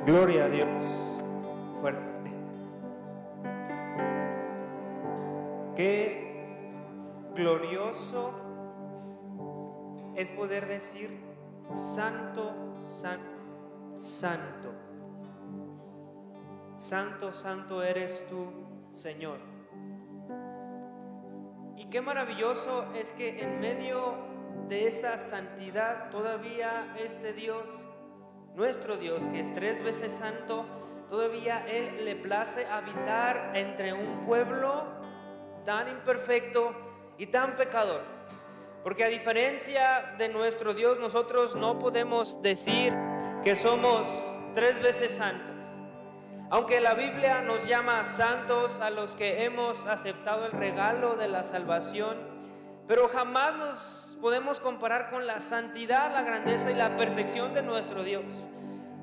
Gloria a Dios. Fuerte. Qué glorioso es poder decir: Santo, Santo, Santo. Santo, Santo eres tú, Señor. Y qué maravilloso es que en medio de esa santidad todavía este Dios, nuestro Dios, que es 3 veces santo, todavía Él le place habitar entre un pueblo tan imperfecto y tan pecador. Porque a diferencia de nuestro Dios, nosotros no podemos decir que somos 3 veces santos. Aunque la Biblia nos llama santos a los que hemos aceptado el regalo de la salvación, pero jamás nos podemos comparar con la santidad, la grandeza y la perfección de nuestro Dios.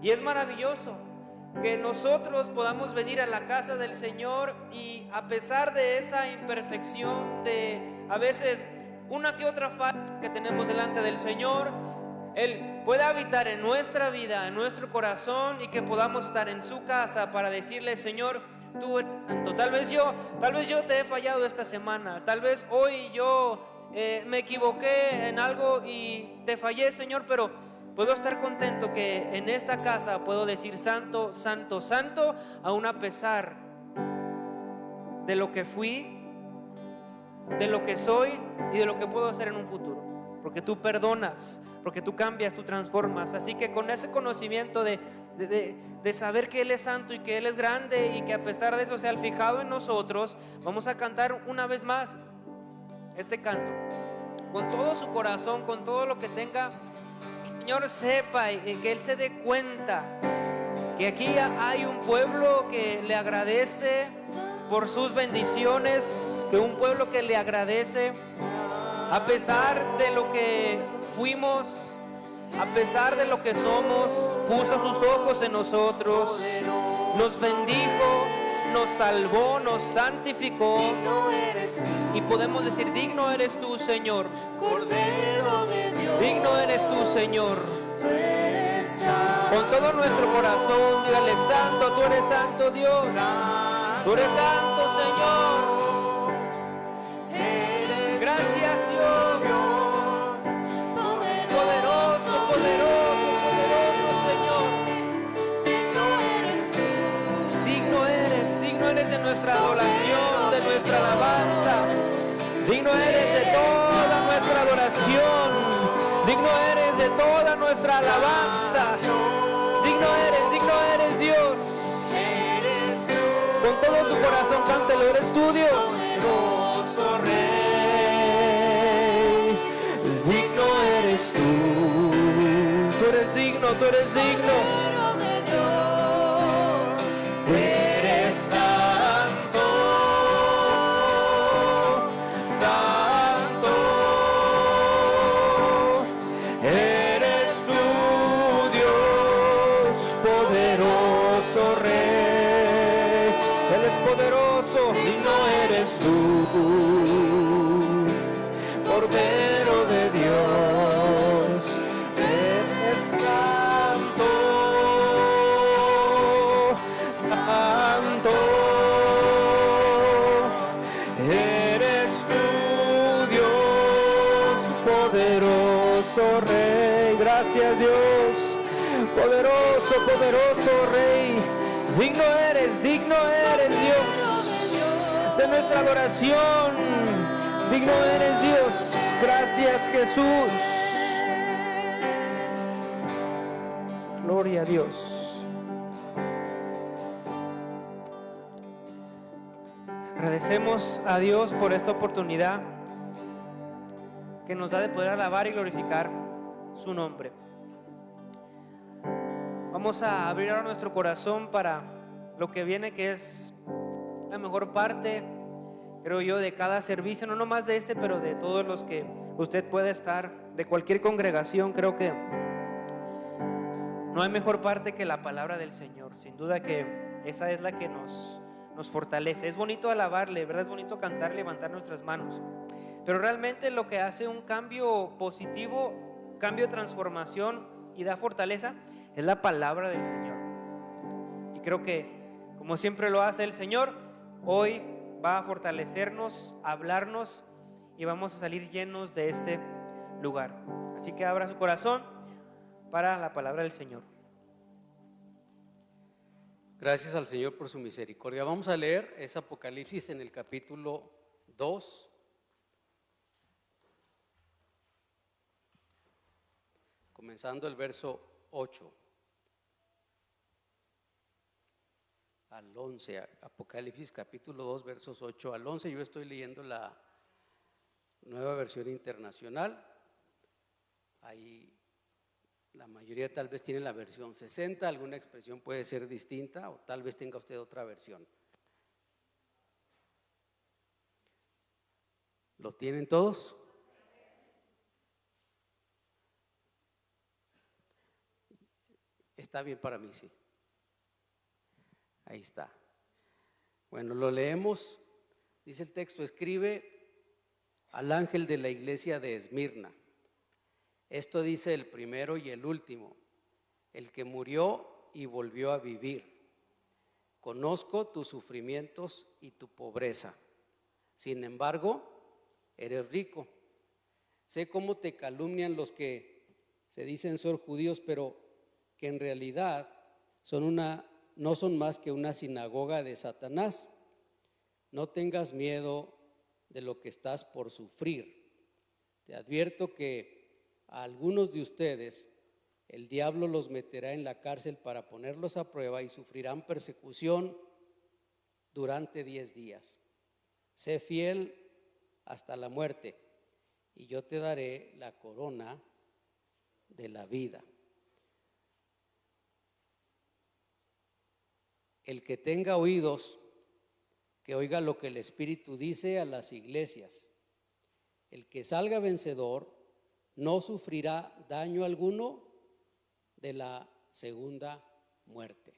Y es maravilloso que nosotros podamos venir a la casa del Señor y a pesar de esa imperfección, de a veces una que otra falta que tenemos delante del Señor, Él pueda habitar en nuestra vida, en nuestro corazón, y que podamos estar en su casa para decirle: Señor, tú eres santo. Tal vez yo te he fallado esta semana, tal vez hoy yo me equivoqué en algo y te fallé, Señor, pero puedo estar contento que en esta casa puedo decir: Santo, Santo, Santo, aún a pesar de lo que fui, de lo que soy y de lo que puedo hacer en un futuro. Porque tú perdonas, porque tú cambias, tú transformas. Así que con ese conocimiento de saber que Él es santo y que Él es grande y que a pesar de eso se ha fijado en nosotros, vamos a cantar una vez más este canto con todo su corazón, con todo lo que tenga. Que el Señor sepa y que Él se dé cuenta que aquí hay un pueblo que le agradece por sus bendiciones, que un pueblo que le agradece a pesar de lo que fuimos, a pesar de lo que somos. Puso sus ojos en nosotros, nos bendijo, nos salvó, nos santificó, y podemos decir: digno eres tú, Señor, Cordero de Dios, digno eres tú, Señor. tú eres santo. Con todo nuestro corazón, dígale: santo, tú eres santo, Dios, tú eres santo, Señor. Gracias, Dios. Poderoso, poderoso, poderoso, Señor. Digno eres de nuestra adoración, de nuestra alabanza. Digno eres de toda nuestra adoración. Digno eres de toda nuestra alabanza. Digno eres Dios. Con todo su corazón, cántelo: eres tú, Dios. Poderoso Rey, Tú eres digno, tú eres digno. Cordero de Dios, tú eres santo, Santo, eres tú, Dios, poderoso Rey. Él es poderoso, digno eres tú, Cordero de Dios. Eres santo, santo, eres tú, Dios, poderoso Rey. Gracias, Dios, poderoso, poderoso Rey. Digno eres Dios de nuestra adoración. Digno eres Dios. Gracias, Jesús. Gloria a Dios. Agradecemos a Dios por esta oportunidad que nos da de poder alabar y glorificar su nombre. Vamos a abrir ahora nuestro corazón para lo que viene, que es la mejor parte, creo yo, de cada servicio, no nomás de este, pero de todos los que usted puede estar, de cualquier congregación. Creo que no hay mejor parte que la palabra del Señor. Sin duda que esa es la que nos fortalece. Es bonito alabarle, ¿verdad? Es bonito cantar, levantar nuestras manos, pero realmente lo que hace un cambio positivo, cambio de transformación y da fortaleza, es la palabra del Señor. Y creo que, como siempre lo hace el Señor, hoy va a fortalecernos, a hablarnos y vamos a salir llenos de este lugar. Así que abra su corazón para la palabra del Señor. Gracias al Señor por su misericordia. Vamos a leer ese Apocalipsis en el capítulo 2. Comenzando el verso 8 al 11, Apocalipsis capítulo 2, versos 8 al 11. Yo estoy leyendo la Nueva Versión Internacional. Ahí la mayoría tal vez tiene la versión 60, alguna expresión puede ser distinta o tal vez tenga usted otra versión. ¿Lo tienen todos? Está bien para mí, sí. Ahí está. Bueno, lo leemos. Dice el texto: escribe al ángel de la iglesia de Esmirna. Esto dice el primero y el último, el que murió y volvió a vivir. Conozco tus sufrimientos y tu pobreza. Sin embargo, eres rico. Sé cómo te calumnian los que se dicen ser judíos, pero que en realidad no son más que una sinagoga de Satanás. No tengas miedo de lo que estás por sufrir. Te advierto que a algunos de ustedes el diablo los meterá en la cárcel para ponerlos a prueba y sufrirán persecución durante 10 días. Sé fiel hasta la muerte y yo te daré la corona de la vida. El que tenga oídos, que oiga lo que el Espíritu dice a las iglesias. El que salga vencedor no sufrirá daño alguno de la segunda muerte.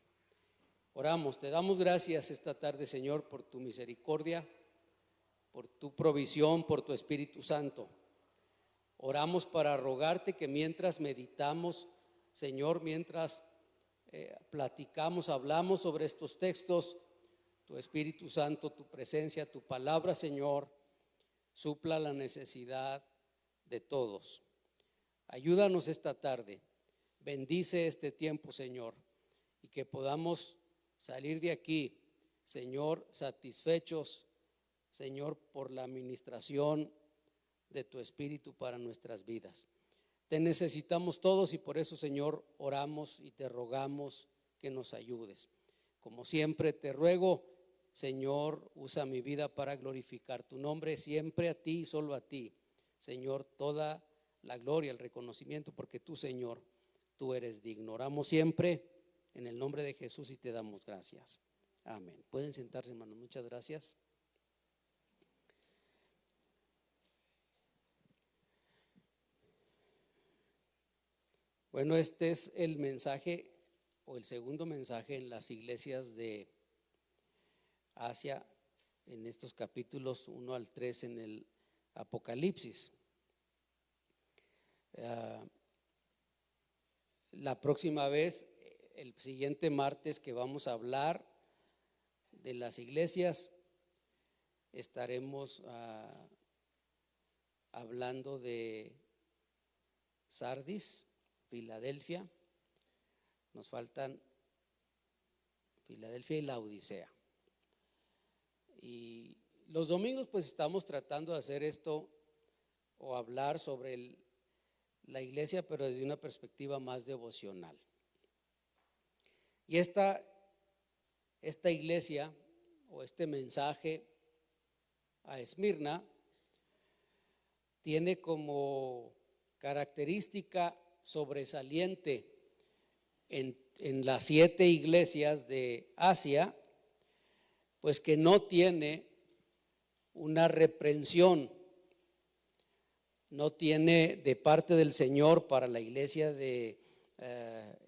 Oramos, te damos gracias esta tarde, Señor, por tu misericordia, por tu provisión, por tu Espíritu Santo. Oramos para rogarte que mientras meditamos, Señor, mientras platicamos, hablamos sobre estos textos, tu Espíritu Santo, tu presencia, tu palabra, Señor, supla la necesidad de todos. Ayúdanos esta tarde, bendice este tiempo, Señor, y que podamos salir de aquí, Señor, satisfechos, Señor, por la administración de tu Espíritu para nuestras vidas. Te necesitamos todos y por eso, Señor, oramos y te rogamos que nos ayudes. Como siempre te ruego, Señor, usa mi vida para glorificar tu nombre, siempre a ti y solo a ti, Señor, toda la gloria, el reconocimiento, porque tú, Señor, tú eres digno. Oramos siempre en el nombre de Jesús y te damos gracias. Amén. Pueden sentarse, hermanos. Muchas gracias. Bueno, este es el mensaje o el segundo mensaje en las iglesias de Asia, en estos capítulos 1 al 3 en el Apocalipsis. La próxima vez, el siguiente martes que vamos a hablar de las iglesias, estaremos hablando de Sardis, Filadelfia. Nos faltan Filadelfia y Laodicea. Y los domingos pues estamos tratando de hacer esto o hablar sobre la iglesia, pero desde una perspectiva más devocional. Y esta iglesia o este mensaje a Esmirna tiene como característica sobresaliente en las 7 iglesias de Asia, pues que no tiene una reprensión, no tiene de parte del Señor para la iglesia de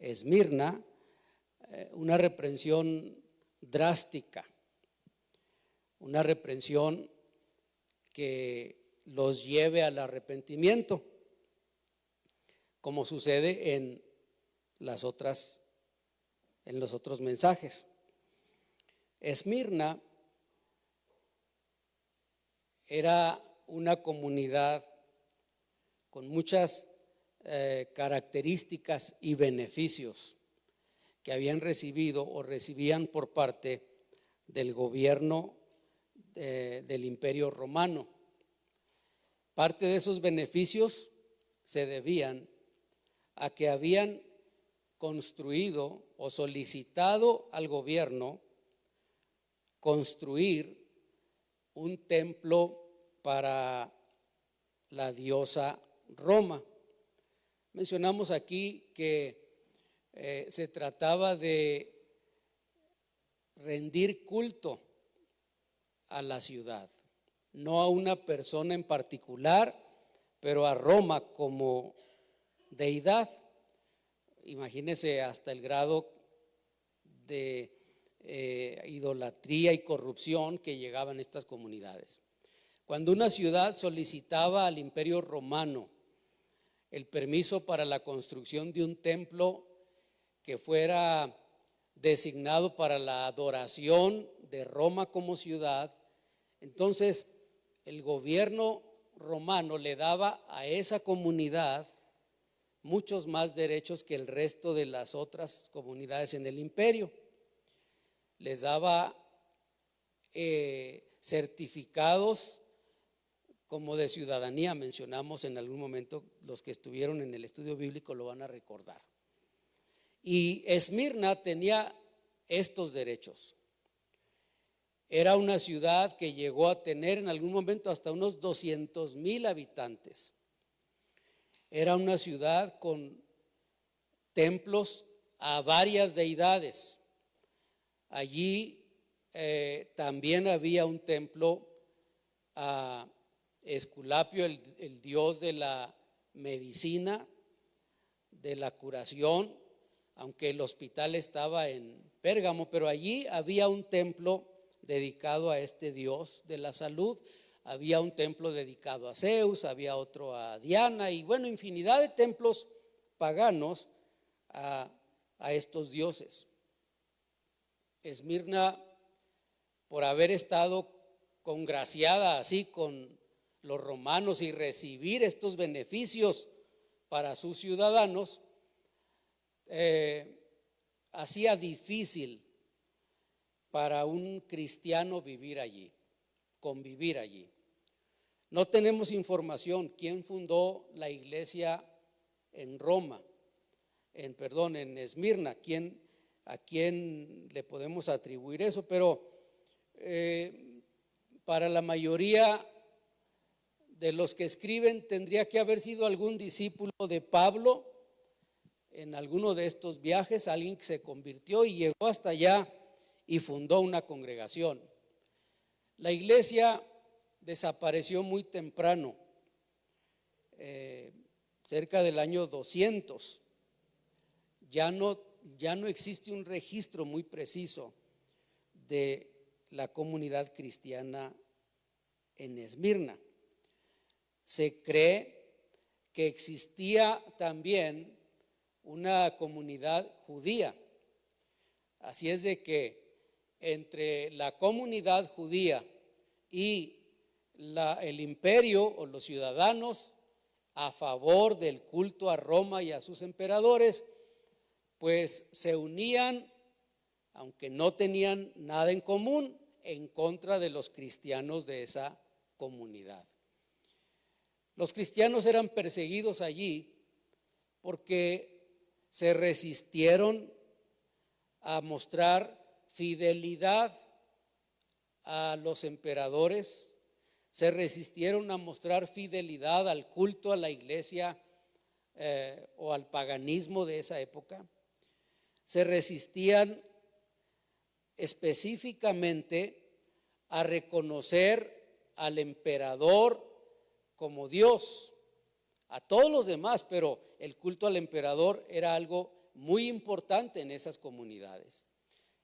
Esmirna una reprensión drástica, una reprensión que los lleve al arrepentimiento, como sucede en las otras en los otros mensajes. Esmirna era una comunidad con muchas características y beneficios que habían recibido o recibían por parte del gobierno del Imperio Romano. Parte de esos beneficios se debían a que habían construido o solicitado al gobierno construir un templo para la diosa Roma. Mencionamos aquí que se trataba de rendir culto a la ciudad, no a una persona en particular, pero a Roma como deidad. Imagínense hasta el grado de idolatría y corrupción que llegaban estas comunidades. Cuando una ciudad solicitaba al Imperio Romano el permiso para la construcción de un templo que fuera designado para la adoración de Roma como ciudad, entonces el gobierno romano le daba a esa comunidad muchos más derechos que el resto de las otras comunidades en el imperio. Les daba certificados como de ciudadanía, mencionamos en algún momento, los que estuvieron en el estudio bíblico lo van a recordar. Y Esmirna tenía estos derechos. Era una ciudad que llegó a tener en algún momento hasta unos 200,000 habitantes. Era una ciudad con templos a varias deidades. Allí también había un templo a Esculapio, el dios de la medicina, de la curación, aunque el hospital estaba en Pérgamo, pero allí había un templo dedicado a este dios de la salud. Había un templo dedicado a Zeus, había otro a Diana y bueno, infinidad de templos paganos a estos dioses. Esmirna, por haber estado congraciada así con los romanos y recibir estos beneficios para sus ciudadanos, hacía difícil para un cristiano vivir allí, convivir allí. No tenemos información quién fundó la iglesia en Roma, en Esmirna, a quién le podemos atribuir eso, pero para la mayoría de los que escriben tendría que haber sido algún discípulo de Pablo en alguno de estos viajes, alguien que se convirtió y llegó hasta allá y fundó una congregación. La iglesia desapareció muy temprano, cerca del año 200. Ya no existe un registro muy preciso de la comunidad cristiana en Esmirna. Se cree que existía también una comunidad judía. Así es de que entre la comunidad judía y el imperio o los ciudadanos a favor del culto a Roma y a sus emperadores, pues se unían, aunque no tenían nada en común, en contra de los cristianos de esa comunidad. Los cristianos eran perseguidos allí porque se resistieron a mostrar fidelidad a los emperadores, se resistieron a mostrar fidelidad al culto a la iglesia o al paganismo de esa época, se resistían específicamente a reconocer al emperador como Dios, a todos los demás, pero el culto al emperador era algo muy importante en esas comunidades.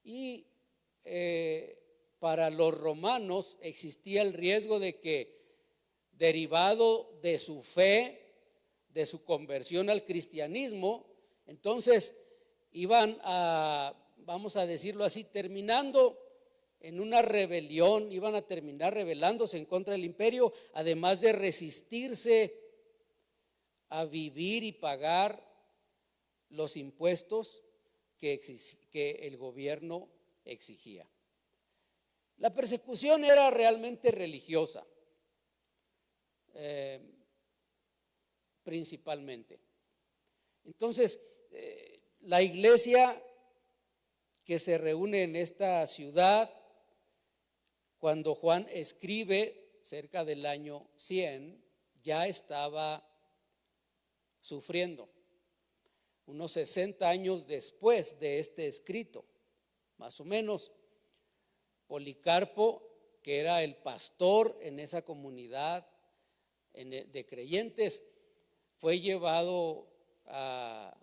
Y para los romanos existía el riesgo de que, derivado de su fe, de su conversión al cristianismo, entonces iban a vamos a decirlo así, terminando en una rebelión, iban a terminar rebelándose en contra del imperio, además de resistirse a vivir y pagar los impuestos que el gobierno exigía. La persecución era realmente religiosa, principalmente. Entonces, la iglesia que se reúne en esta ciudad, cuando Juan escribe cerca del año 100, ya estaba sufriendo, unos 60 años después de este escrito, más o menos. Policarpo, que era el pastor en esa comunidad de creyentes, fue llevado a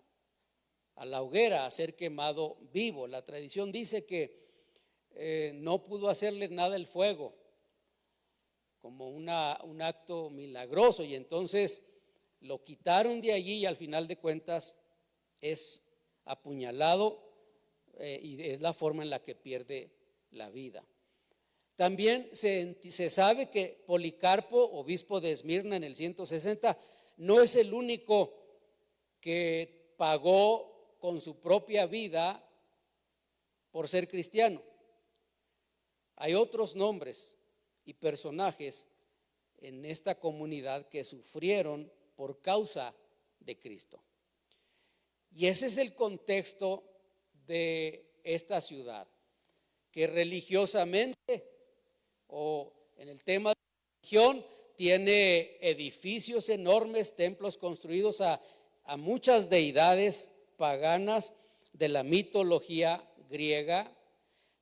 la hoguera a ser quemado vivo. La tradición dice que no pudo hacerle nada el fuego, como un acto milagroso, y entonces lo quitaron de allí y al final de cuentas es apuñalado y es la forma en la que pierde la vida. También se sabe que Policarpo, obispo de Esmirna en el 160, no es el único que pagó con su propia vida por ser cristiano. Hay otros nombres y personajes en esta comunidad que sufrieron por causa de Cristo. Y ese es el contexto de esta ciudad, que religiosamente, o en el tema de religión, tiene edificios enormes, templos construidos a muchas deidades paganas de la mitología griega,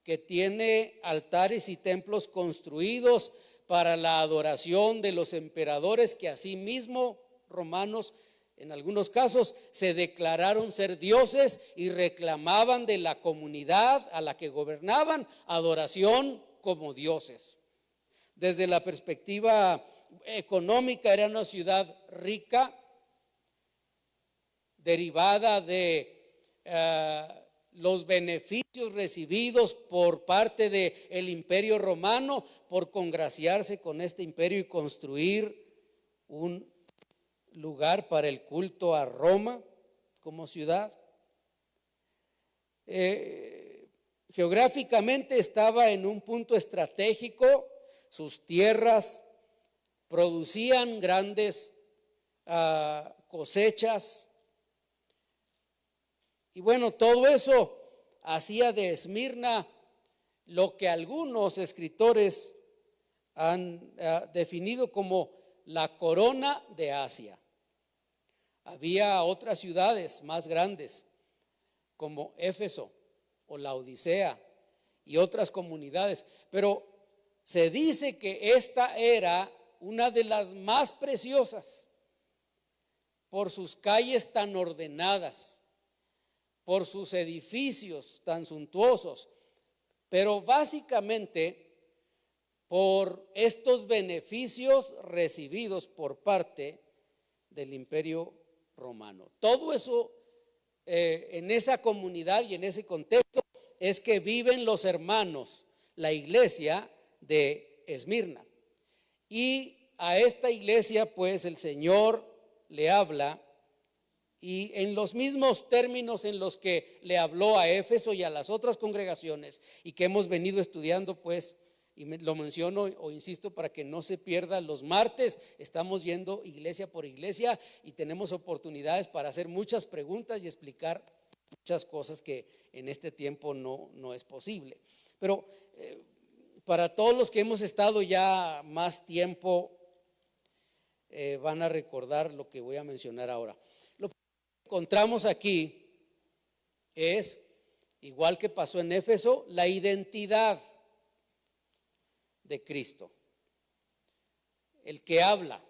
que tiene altares y templos construidos para la adoración de los emperadores, que asimismo romanos en algunos casos se declararon ser dioses y reclamaban de la comunidad a la que gobernaban adoración como dioses. Desde la perspectiva económica, era una ciudad rica, derivada de los beneficios recibidos por parte del imperio romano por congraciarse con este imperio y construir un lugar para el culto a Roma como ciudad. Geográficamente estaba en un punto estratégico, sus tierras producían grandes cosechas, y bueno, todo eso hacía de Esmirna lo que algunos escritores han definido como la corona de Asia. Había otras ciudades más grandes como Éfeso o la Odisea y otras comunidades, pero se dice que esta era una de las más preciosas por sus calles tan ordenadas, por sus edificios tan suntuosos, pero básicamente por estos beneficios recibidos por parte del imperio romano. Todo eso en esa comunidad y en ese contexto es que viven los hermanos, la iglesia de Esmirna. Y a esta iglesia pues el Señor le habla, y en los mismos términos en los que le habló a Éfeso y a las otras congregaciones, y que hemos venido estudiando pues, y lo menciono o insisto para que no se pierda, los martes estamos yendo iglesia por iglesia y tenemos oportunidades para hacer muchas preguntas y explicar muchas cosas que en este tiempo no es posible. Pero para todos los que hemos estado ya más tiempo, van a recordar lo que voy a mencionar ahora. Lo que encontramos aquí es, igual que pasó en Éfeso, la identidad de Cristo. El que habla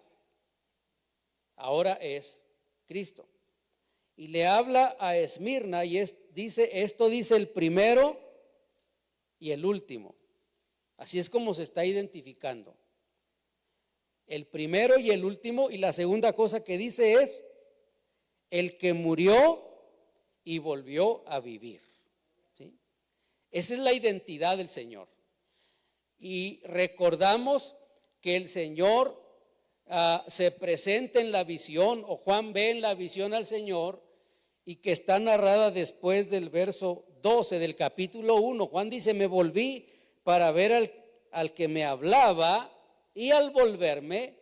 ahora es Cristo. Y le habla a Esmirna y dice el primero y el último. Así es como se está identificando. El primero y el último, y la segunda cosa que dice es el que murió y volvió a vivir. ¿Sí? Esa es la identidad del Señor. Y recordamos que el Señor se presenta en la visión, o Juan ve en la visión al Señor, y que está narrada después del verso 12 del capítulo 1. Juan dice: me volví para ver al que me hablaba, y al volverme,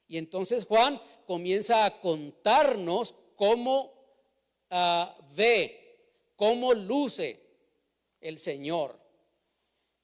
y entonces Juan comienza a contarnos cómo ve, cómo luce el Señor,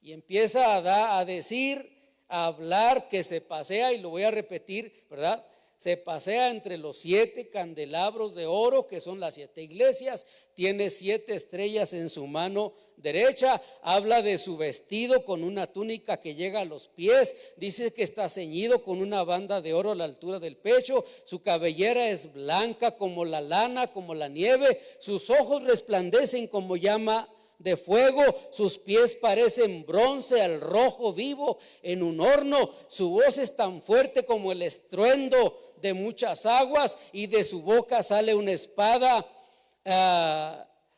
y empieza a decir, a hablar, que se pasea, y lo voy a repetir, ¿verdad? Se pasea entre los 7 candelabros de oro, que son las 7 iglesias. Tiene 7 estrellas en su mano derecha. Habla de su vestido con una túnica que llega a los pies. Dice que está ceñido con una banda de oro a la altura del pecho. Su cabellera es blanca como la lana, como la nieve. Sus ojos resplandecen como llama de fuego, sus pies parecen bronce al rojo vivo en un horno. Su voz es tan fuerte como el estruendo de muchas aguas, y de su boca sale una espada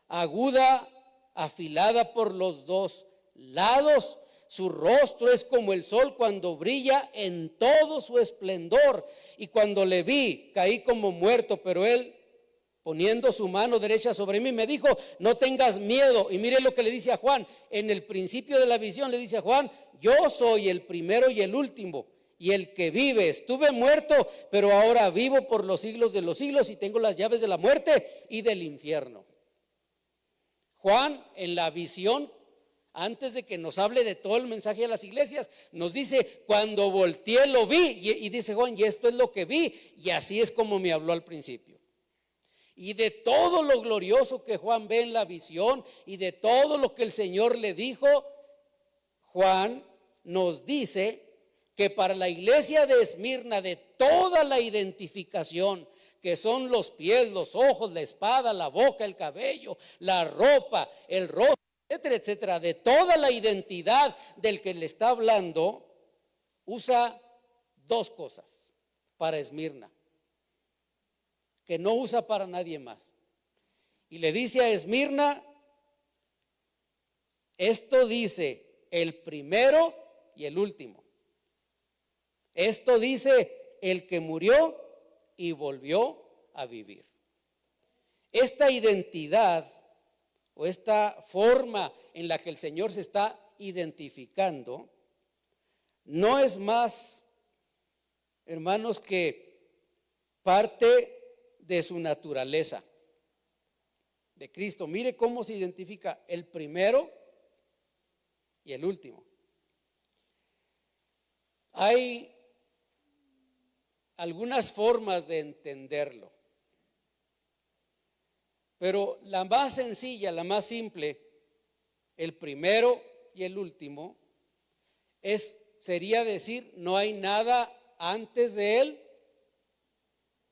aguda, afilada por los 2 lados. Su rostro es como el sol cuando brilla en todo su esplendor. Y cuando le vi, caí como muerto, pero él, poniendo su mano derecha sobre mí, me dijo: no tengas miedo. Y mire lo que le dice a Juan en el principio de la visión. Le dice a Juan: yo soy el primero y el último, y el que vive. Estuve muerto, pero ahora vivo por los siglos de los siglos, y tengo las llaves de la muerte y del infierno. Juan, en la visión, antes de que nos hable de todo el mensaje de las iglesias, nos dice: cuando volteé lo vi, y dice Juan: y esto es lo que vi, y así es como me habló al principio. Y de todo lo glorioso que Juan ve en la visión, y de todo lo que el Señor le dijo, Juan nos dice que para la iglesia de Esmirna, de toda la identificación, que son los pies, los ojos, la espada, la boca, el cabello, la ropa, el rostro, etcétera, etcétera, de toda la identidad del que le está hablando, usa 2 cosas para Esmirna, que no usa para nadie más. Y le dice a Esmirna: esto dice el primero y el último. Esto dice el que murió y volvió a vivir. Esta identidad, o esta forma en la que el Señor se está identificando, no es más, hermanos, que parte de su naturaleza, de Cristo. Mire cómo se identifica el primero y el último. Hay algunas formas de entenderlo, pero la más sencilla, la más simple, el primero y el último, sería decir: no hay nada antes de él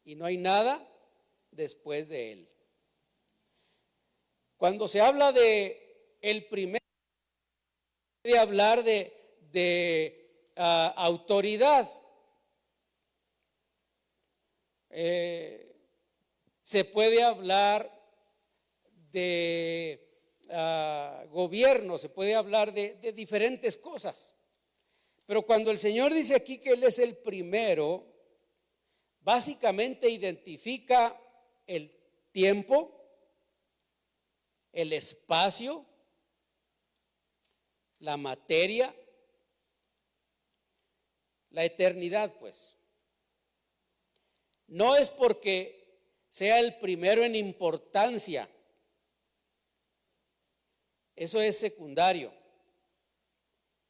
y no hay nada después de él. Cuando se habla de el primero, de hablar de autoridad, se puede hablar de gobierno, se puede hablar de diferentes cosas. Pero cuando el Señor dice aquí que Él es el primero, básicamente identifica el tiempo, el espacio, la materia, la eternidad, pues. No es porque sea el primero en importancia, eso es secundario.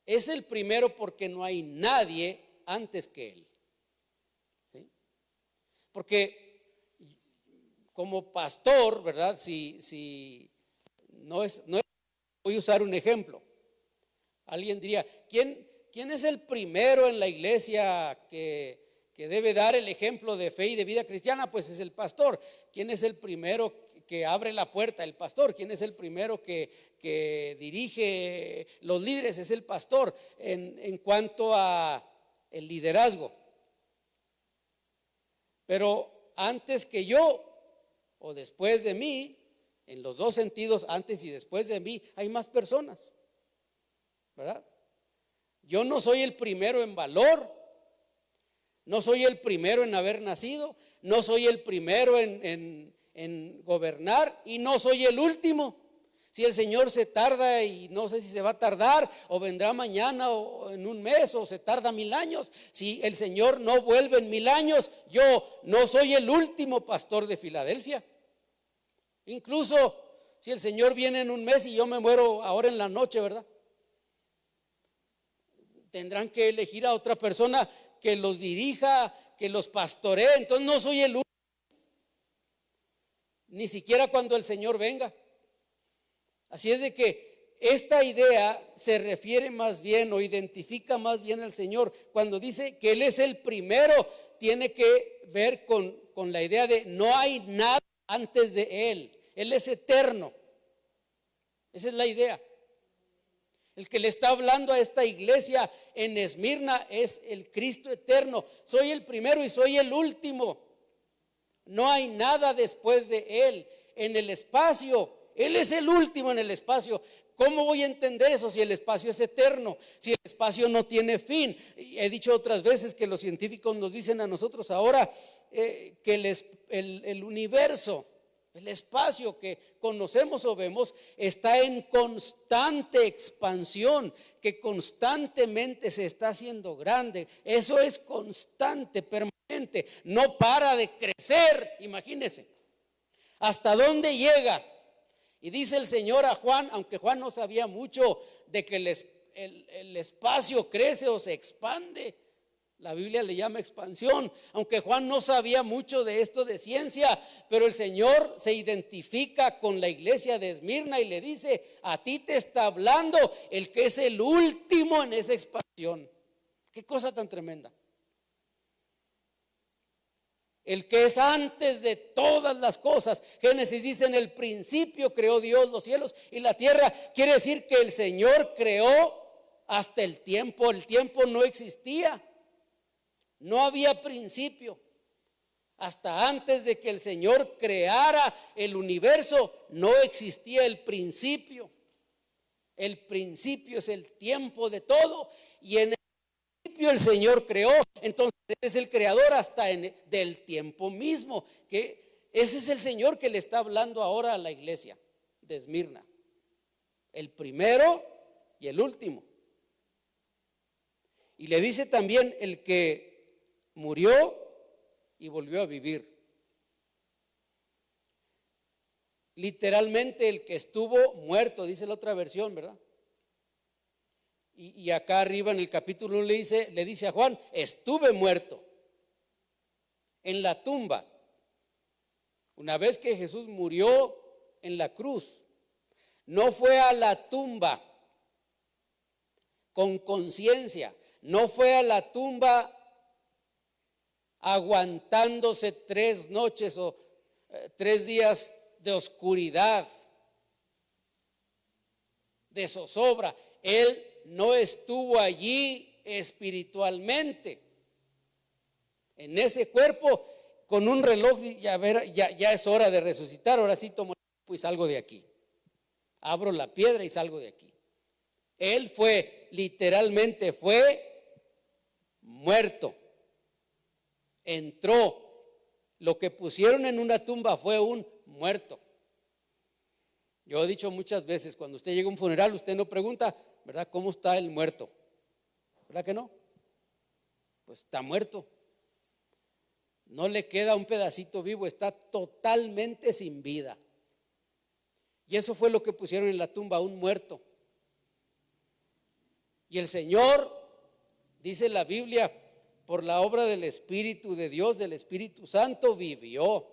Es el primero porque no hay nadie antes que Él. ¿Sí? Porque como pastor, ¿verdad? Si no es, voy a usar un ejemplo. Alguien diría: ¿quién es el primero en la iglesia que debe dar el ejemplo de fe y de vida cristiana? Pues es el pastor. ¿Quién es el primero que abre la puerta? El pastor. ¿Quién es el primero que dirige los líderes? Es el pastor. En cuanto a el liderazgo. Pero antes que yo o después de mí En los dos sentidos, antes y después de mí, hay más personas, ¿verdad? Yo no soy el primero en valor, no soy el primero en haber nacido, no soy el primero en gobernar y no soy el último. Si el Señor se tarda, y no sé si se va a tardar o vendrá mañana o en un mes o se tarda 1000 años, si el Señor no vuelve en 1000 años, yo no soy el último pastor de Filadelfia. Incluso si el Señor viene en un mes y yo me muero ahora en la noche, ¿verdad? Tendrán que elegir a otra persona que los dirija, que los pastoree. Entonces no soy el único, ni siquiera cuando el Señor venga. Así es de que esta idea se refiere más bien o identifica más bien al Señor. Cuando dice que Él es el primero, tiene que ver con la idea de no hay nada antes de Él. Él es eterno. Esa es la idea. El que le está hablando a esta iglesia en Esmirna es el Cristo eterno. Soy el primero y soy el último. No hay nada después de Él. En el espacio, Él es el último en el espacio. ¿Cómo voy a entender eso si el espacio es eterno? Si el espacio no tiene fin. He dicho otras veces que los científicos nos dicen a nosotros ahora que el universo, el espacio que conocemos o vemos, está en constante expansión, que constantemente se está haciendo grande. Eso es constante, permanente, no para de crecer. Imagínense hasta dónde llega. Y dice el Señor a Juan, aunque Juan no sabía mucho de que el espacio crece o se expande, la Biblia le llama expansión, aunque Juan no sabía mucho de esto de ciencia, pero el Señor se identifica con la iglesia de Esmirna y le dice: a ti te está hablando el que es el último en esa expansión. Qué cosa tan tremenda. El que es antes de todas las cosas. Génesis dice: en el principio creó Dios los cielos y la tierra. Quiere decir que el Señor creó hasta el tiempo. El tiempo no existía, no había principio. Hasta antes de que el Señor creara el universo, no existía el principio. El principio es el tiempo de todo, y en el principio el Señor creó. Entonces es el creador hasta del tiempo mismo, que ese es el Señor que le está hablando ahora a la iglesia de Esmirna, el primero y el último. Y le dice también el que murió y volvió a vivir. Literalmente el que estuvo muerto, dice la otra versión, ¿verdad? Y acá arriba en el capítulo 1 le dice a Juan: estuve muerto en la tumba. Una vez que Jesús murió en la cruz, no fue a la tumba con conciencia, no fue a la tumba aguantándose 3 noches o 3 días de oscuridad, de zozobra. Él no estuvo allí espiritualmente en ese cuerpo con un reloj y ya es hora de resucitar. Ahora sí tomo y salgo de aquí, abro la piedra y salgo de aquí. Él fue, literalmente fue muerto. Entró. Lo que pusieron en una tumba fue un muerto. Yo he dicho muchas veces, cuando usted llega a un funeral, usted no pregunta, ¿verdad?, ¿cómo está el muerto? ¿Verdad que no? Pues está muerto. No le queda un pedacito vivo, está totalmente sin vida. Y eso fue lo que pusieron en la tumba, un muerto. Y el Señor, dice la Biblia, por la obra del Espíritu de Dios, del Espíritu Santo, vivió,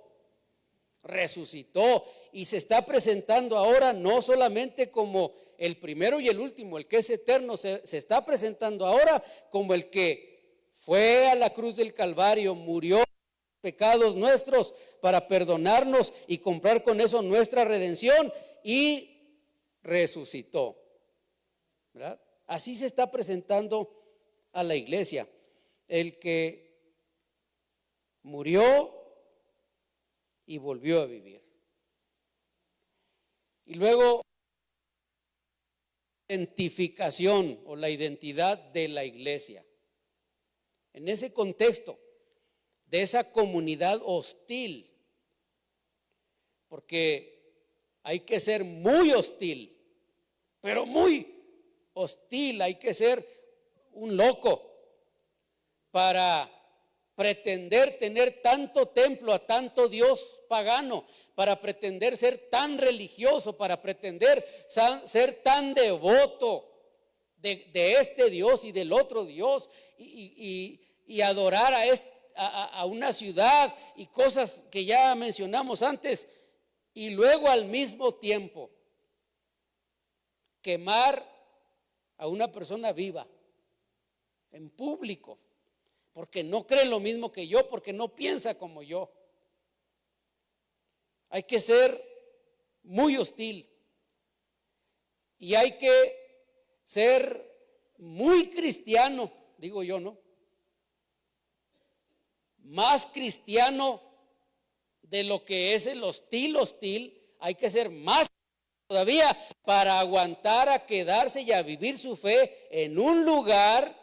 resucitó y se está presentando ahora no solamente como el primero y el último, el que es eterno, se está presentando ahora como el que fue a la cruz del Calvario, murió pecados nuestros para perdonarnos y comprar con eso nuestra redención, y resucitó, ¿verdad? Así se está presentando a la iglesia, el que murió y volvió a vivir. Y luego, identificación o la identidad de la iglesia. En ese contexto de esa comunidad hostil, porque hay que ser muy hostil, pero muy hostil, hay que ser un loco para pretender tener tanto templo a tanto Dios pagano, para pretender ser tan religioso, para pretender ser tan devoto de este Dios y del otro Dios y adorar a una ciudad y cosas que ya mencionamos antes, y luego al mismo tiempo quemar a una persona viva en público, porque no cree lo mismo que yo, porque no piensa como yo. Hay que ser muy hostil y hay que ser muy cristiano, digo yo, ¿no? Más cristiano de lo que es el hostil, hay que ser más todavía para aguantar a quedarse y a vivir su fe en un lugar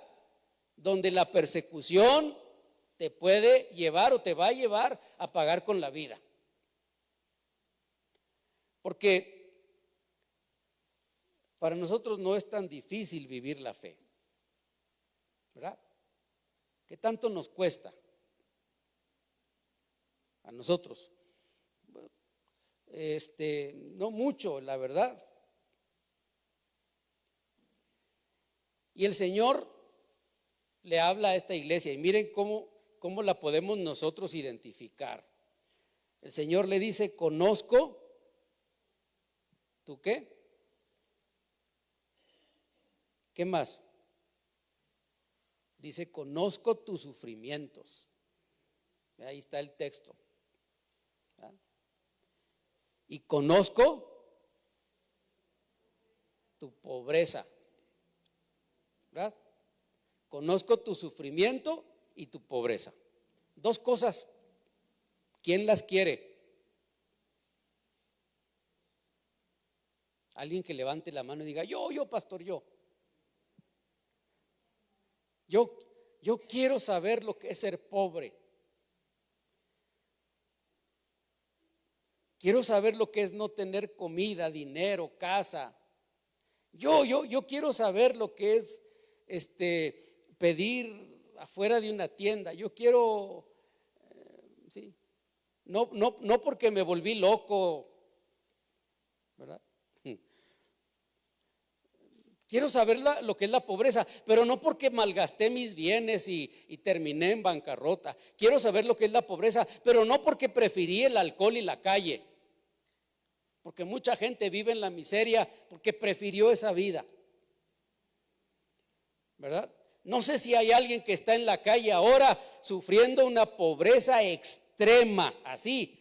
donde la persecución te puede llevar o te va a llevar a pagar con la vida. Porque para nosotros no es tan difícil vivir la fe, ¿verdad? ¿Qué tanto nos cuesta a nosotros? No mucho, la verdad. Y el Señor le habla a esta iglesia y miren cómo la podemos nosotros identificar. El Señor le dice: conozco, ¿tú qué? ¿Qué más? Dice: conozco tus sufrimientos. Ahí está el texto. Y conozco tu pobreza, ¿verdad? Conozco tu sufrimiento y tu pobreza. Dos cosas. ¿Quién las quiere? Alguien que levante la mano y diga: yo, pastor, yo quiero saber lo que es ser pobre. Quiero saber lo que es no tener comida, dinero, casa. Yo quiero saber lo que es pedir afuera de una tienda. Yo quiero, sí, no porque me volví loco, ¿verdad? Quiero saber lo que es la pobreza, pero no porque malgasté mis bienes y terminé en bancarrota. Quiero saber lo que es la pobreza, pero no porque preferí el alcohol y la calle, porque mucha gente vive en la miseria porque prefirió esa vida, ¿verdad? No sé si hay alguien que está en la calle ahora sufriendo una pobreza extrema, así,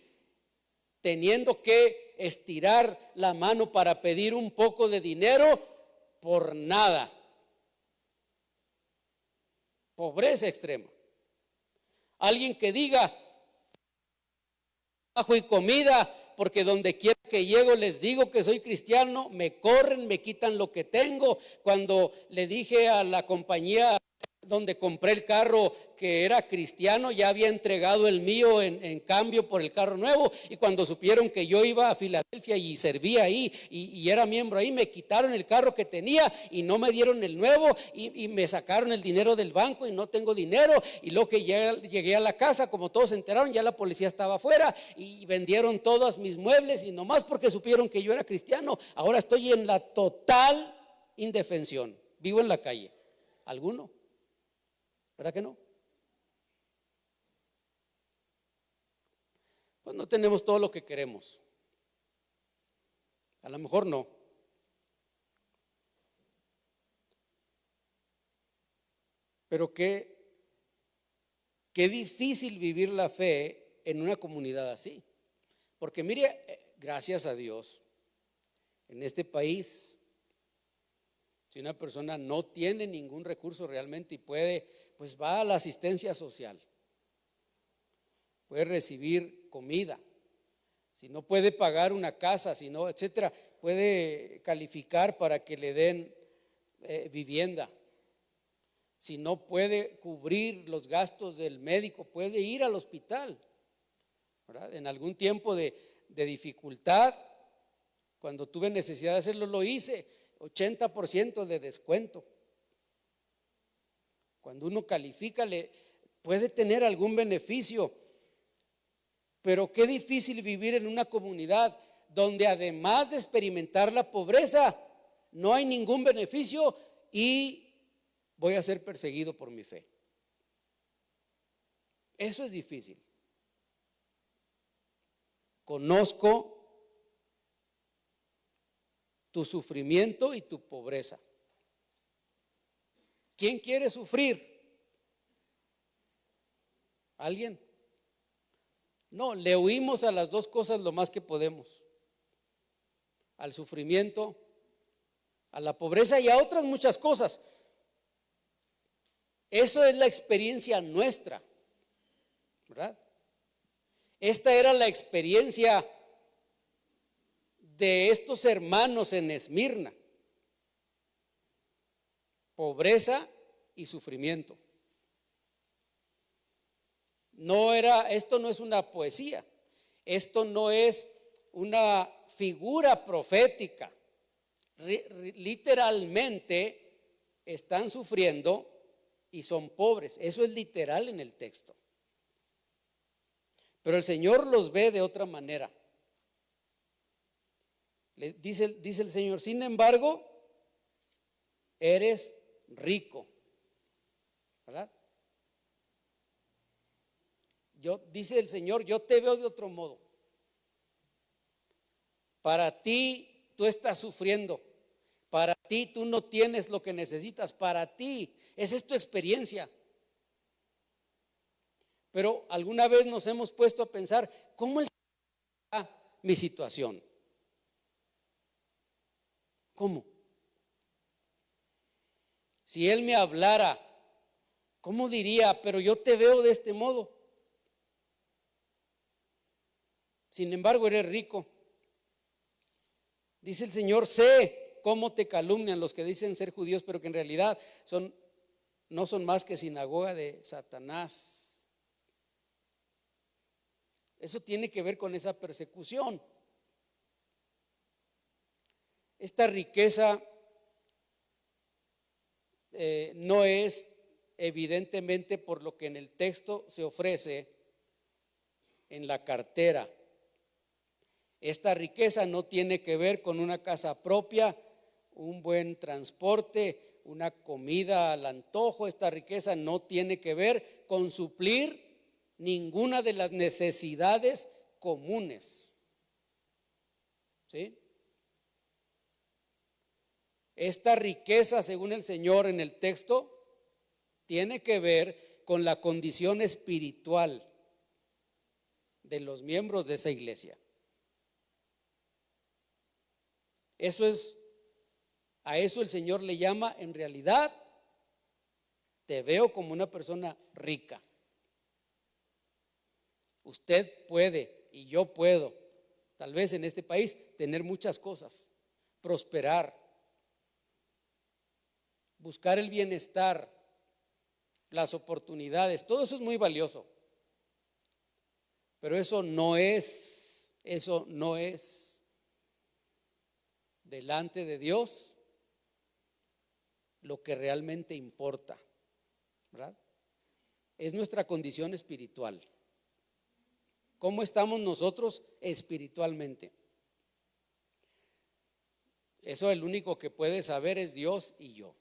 teniendo que estirar la mano para pedir un poco de dinero por nada. Pobreza extrema. Alguien que diga: trabajo y comida, porque donde quiera que llego les digo que soy cristiano, me corren, me quitan lo que tengo. Cuando le dije a la compañía donde compré el carro que era cristiano, ya había entregado el mío en cambio por el carro nuevo, y cuando supieron que yo iba a Filadelfia y servía ahí y era miembro ahí, me quitaron el carro que tenía y no me dieron el nuevo y me sacaron el dinero del banco y no tengo dinero. Y luego que llegué a la casa, como todos se enteraron, ya la policía estaba afuera y vendieron todos mis muebles, y nomás porque supieron que yo era cristiano, ahora estoy en la total indefensión, vivo en la calle. ¿Alguno? ¿Verdad que no? Pues no tenemos todo lo que queremos. A lo mejor no. Pero qué difícil vivir la fe en una comunidad así. Porque mire, gracias a Dios, en este país, si una persona no tiene ningún recurso realmente y puede, pues va a la asistencia social, puede recibir comida, si no puede pagar una casa, si no, etcétera, puede calificar para que le den vivienda. Si no puede cubrir los gastos del médico, puede ir al hospital, ¿verdad? En algún tiempo de dificultad, cuando tuve necesidad de hacerlo, lo hice, 80% de descuento. Cuando uno califica, puede tener algún beneficio, pero qué difícil vivir en una comunidad donde además de experimentar la pobreza, no hay ningún beneficio y voy a ser perseguido por mi fe. Eso es difícil. Conozco tu sufrimiento y tu pobreza. ¿Quién quiere sufrir? ¿Alguien? No, le huimos a las dos cosas lo más que podemos. Al sufrimiento, a la pobreza y a otras muchas cosas. Eso es la experiencia nuestra, ¿verdad? Esta era la experiencia de estos hermanos en Esmirna: pobreza y sufrimiento. Esto no es una poesía, esto no es una figura profética. Literalmente están sufriendo y son pobres. Eso es literal en el texto. Pero el Señor los ve de otra manera. Dice el Señor: sin embargo, eres rico, ¿verdad? Dice el Señor: yo te veo de otro modo. Para ti tú estás sufriendo, para ti tú no tienes lo que necesitas, para ti esa es tu experiencia. Pero alguna vez nos hemos puesto a pensar: ¿cómo el Señor ve mi situación? ¿Cómo? Si Él me hablara, ¿cómo diría? Pero yo te veo de este modo. Sin embargo, eres rico. Dice el Señor: sé cómo te calumnian los que dicen ser judíos, pero que en realidad no son más que sinagoga de Satanás. Eso tiene que ver con esa persecución. Esta riqueza no es evidentemente por lo que en el texto se ofrece en la cartera. Esta riqueza no tiene que ver con una casa propia, un buen transporte, una comida al antojo. Esta riqueza no tiene que ver con suplir ninguna de las necesidades comunes. ¿Sí? Esta riqueza, según el Señor en el texto, tiene que ver con la condición espiritual de los miembros de esa iglesia. A eso el Señor le llama: en realidad te veo como una persona rica. Usted puede y yo puedo, tal vez en este país, tener muchas cosas, prosperar, buscar el bienestar, las oportunidades, todo eso es muy valioso. Pero eso no es delante de Dios lo que realmente importa, ¿verdad? Es nuestra condición espiritual. ¿Cómo estamos nosotros espiritualmente? Eso el único que puede saber es Dios y yo,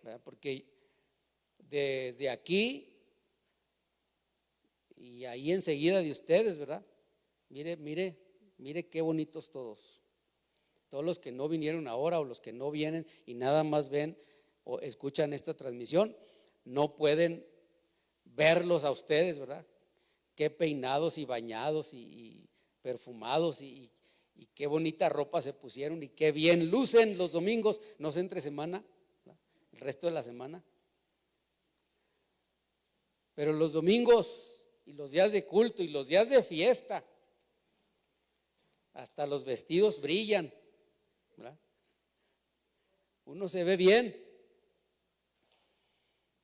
¿verdad? Porque desde aquí y ahí enseguida de ustedes, ¿verdad? Mire qué bonitos todos. Todos los que no vinieron ahora o los que no vienen y nada más ven o escuchan esta transmisión, no pueden verlos a ustedes, ¿verdad? Qué peinados y bañados y perfumados y qué bonita ropa se pusieron y qué bien lucen los domingos, no sé, entre semana, ¿verdad? El resto de la semana. Pero los domingos y los días de culto y los días de fiesta, hasta los vestidos brillan, ¿verdad? Uno se ve bien.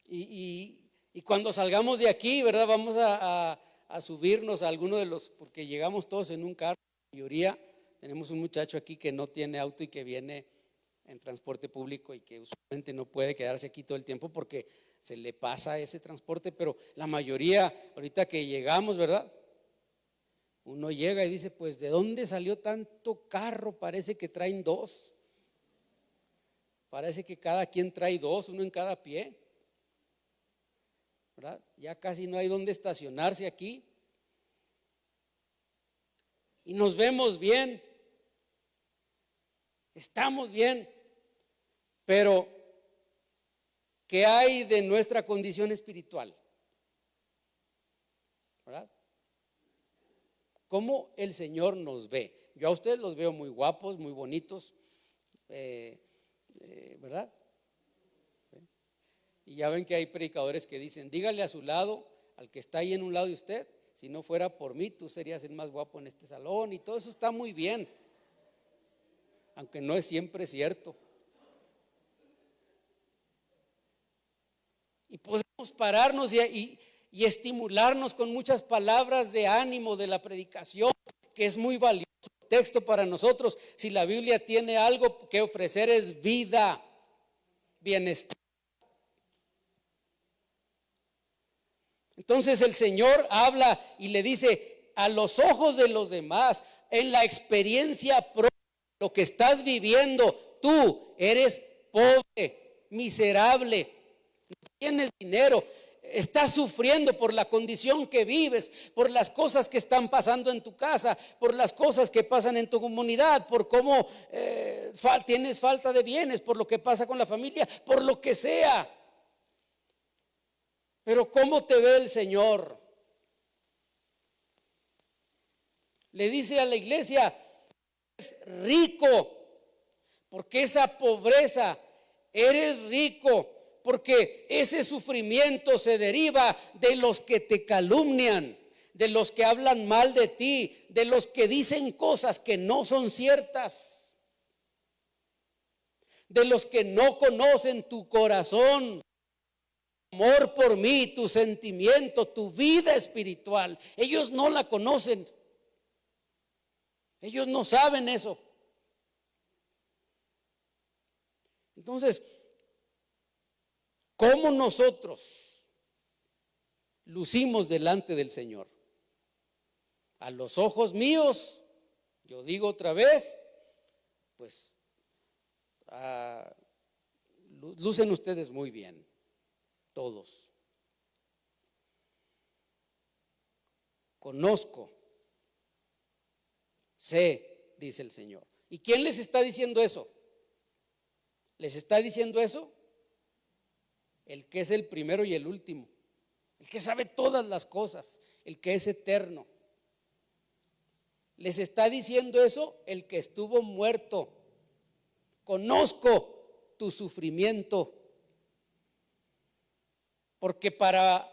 Y cuando salgamos de aquí, ¿verdad? Vamos a subirnos a alguno de los, porque llegamos todos en un carro, la mayoría. Tenemos un muchacho aquí que no tiene auto y que viene en transporte público y que usualmente no puede quedarse aquí todo el tiempo porque se le pasa ese transporte, pero la mayoría, ahorita que llegamos, ¿verdad? Uno llega y dice, pues ¿de dónde salió tanto carro? Parece que traen dos. Parece que cada quien trae dos, uno en cada pie, ¿verdad? Ya casi no hay dónde estacionarse aquí. Y nos vemos bien, estamos bien, pero ¿qué hay de nuestra condición espiritual? ¿Verdad? ¿Cómo el Señor nos ve? Yo a ustedes los veo muy guapos, muy bonitos, ¿verdad? ¿Sí? Y ya ven que hay predicadores que dicen, dígale a su lado, al que está ahí en un lado de usted, si no fuera por mí, tú serías el más guapo en este salón, y todo eso está muy bien, aunque no es siempre cierto. Y podemos pararnos y estimularnos con muchas palabras de ánimo de la predicación, que es muy valioso texto para nosotros. Si la Biblia tiene algo que ofrecer, es vida, bienestar. Entonces el Señor habla y le dice a los ojos de los demás, en la experiencia propia, lo que estás viviendo, tú eres pobre, miserable, no tienes dinero, estás sufriendo por la condición que vives, por las cosas que están pasando en tu casa, por las cosas que pasan en tu comunidad, por cómo tienes falta de bienes, por lo que pasa con la familia, por lo que sea. Pero ¿cómo te ve el Señor? Le dice a la iglesia, eres rico, porque esa pobreza, eres rico, porque ese sufrimiento se deriva de los que te calumnian, de los que hablan mal de ti, de los que dicen cosas que no son ciertas, de los que no conocen tu corazón, amor por mí, tu sentimiento, tu vida espiritual. Ellos no la conocen, ellos no saben eso. Entonces, ¿cómo nosotros lucimos delante del Señor? A los ojos míos, yo digo otra vez, pues lucen ustedes muy bien, todos. Conozco, sé, dice el Señor. ¿Y quién les está diciendo eso? ¿Les está diciendo eso? El que es el primero y el último, el que sabe todas las cosas, el que es eterno. Les está diciendo eso el que estuvo muerto. Conozco tu sufrimiento, porque para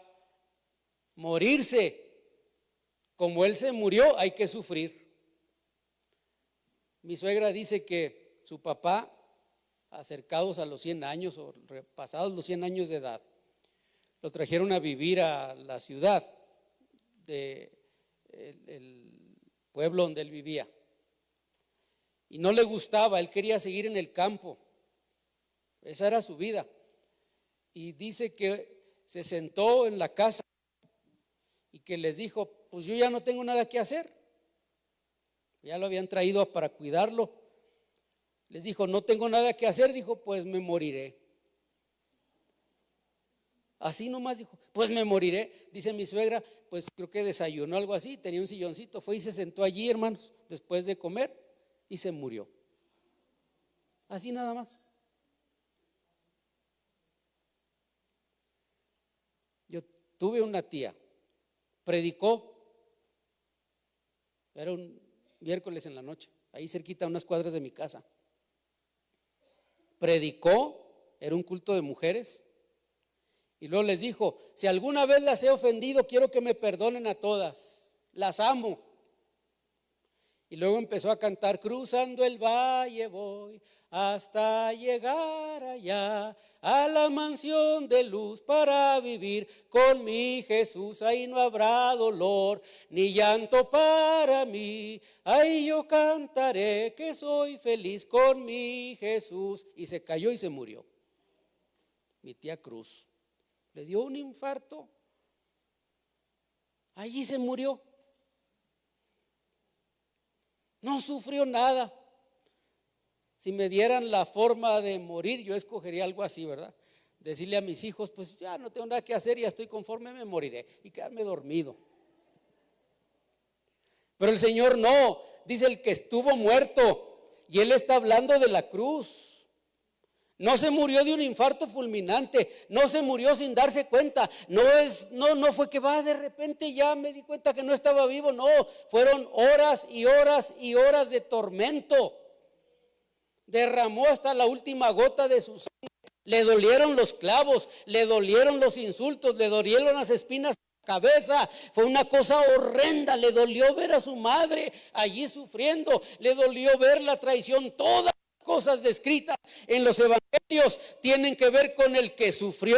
morirse como Él se murió hay que sufrir. Mi suegra dice que su papá, acercados a los 100 años o pasados los 100 años de edad, lo trajeron a vivir a la ciudad del pueblo donde él vivía, y no le gustaba, él quería seguir en el campo, esa era su vida, y dice que se sentó en la casa y que les dijo, pues yo ya no tengo nada que hacer, ya lo habían traído para cuidarlo. Les dijo, no tengo nada que hacer, dijo, pues me moriré. Así nomás dijo, pues me moriré. Dice mi suegra, pues creo que desayunó algo así, tenía un silloncito, fue y se sentó allí, hermanos, después de comer, y se murió. Así nada más. Yo tuve una tía, predicó, era un miércoles en la noche, ahí cerquita, a unas cuadras de mi casa. Predicó, era un culto de mujeres, y luego les dijo, si alguna vez las he ofendido, quiero que me perdonen a todas, las amo. Y luego empezó a cantar: cruzando el valle voy hasta llegar allá a la mansión de luz para vivir con mi Jesús. Ahí no habrá dolor ni llanto para mí. Ahí yo cantaré que soy feliz con mi Jesús. Y se cayó y se murió. Mi tía Cruz le dio un infarto. Allí se murió. No sufrió nada. Si me dieran la forma de morir, yo escogería algo así, ¿verdad? Decirle a mis hijos: pues ya no tengo nada que hacer, ya estoy conforme, me moriré, y quedarme dormido. Pero el Señor no, dice el que estuvo muerto, y Él está hablando de la cruz. No se murió de un infarto fulminante, no se murió sin darse cuenta, no fue que de repente ya me di cuenta que no estaba vivo. No, fueron horas y horas y horas de tormento. Derramó hasta la última gota de su sangre. Le dolieron los clavos, le dolieron los insultos, le dolieron las espinas en la cabeza. Fue una cosa horrenda. Le dolió ver a su madre allí sufriendo, le dolió ver la traición. Todas las cosas descritas en los evangelios tienen que ver con el que sufrió.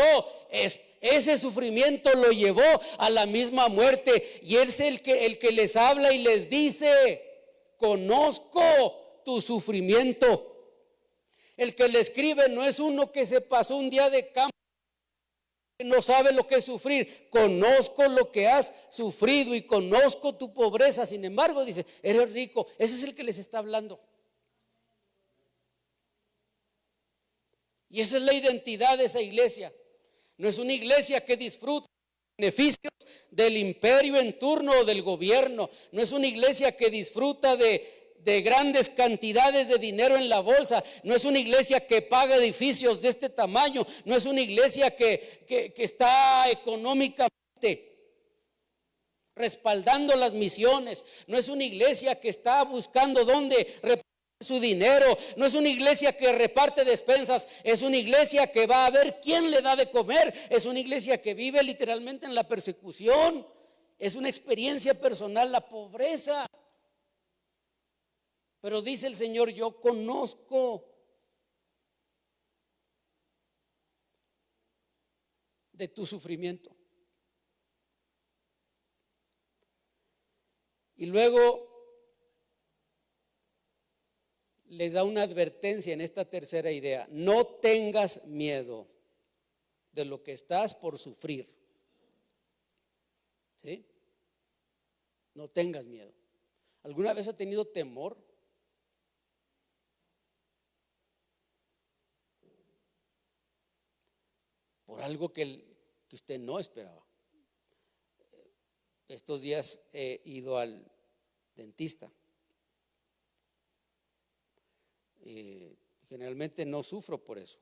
Ese sufrimiento lo llevó a la misma muerte, y Él es el que les habla y les dice: conozco tu sufrimiento. El que le escribe no es uno que se pasó un día de campo, que no sabe lo que es sufrir. Conozco lo que has sufrido y conozco tu pobreza. Sin embargo, dice: eres rico. Ese es el que les está hablando. Y esa es la identidad de esa iglesia. No es una iglesia que disfruta beneficios del imperio en turno o del gobierno. No es una iglesia que disfruta de grandes cantidades de dinero en la bolsa. No es una iglesia que paga edificios de este tamaño. No es una iglesia que está económicamente respaldando las misiones. No es una iglesia que está buscando dónde repartir su dinero. No es una iglesia que reparte despensas. Es una iglesia que va a ver quién le da de comer. Es una iglesia que vive literalmente en la persecución. Es una experiencia personal la pobreza. Pero dice el Señor: yo conozco de tu sufrimiento. Y luego les da una advertencia en esta tercera idea: no tengas miedo de lo que estás por sufrir. ¿Sí? No tengas miedo. ¿Alguna vez ha tenido temor? Por algo que usted no esperaba. Estos días he ido al dentista. Generalmente no sufro por eso.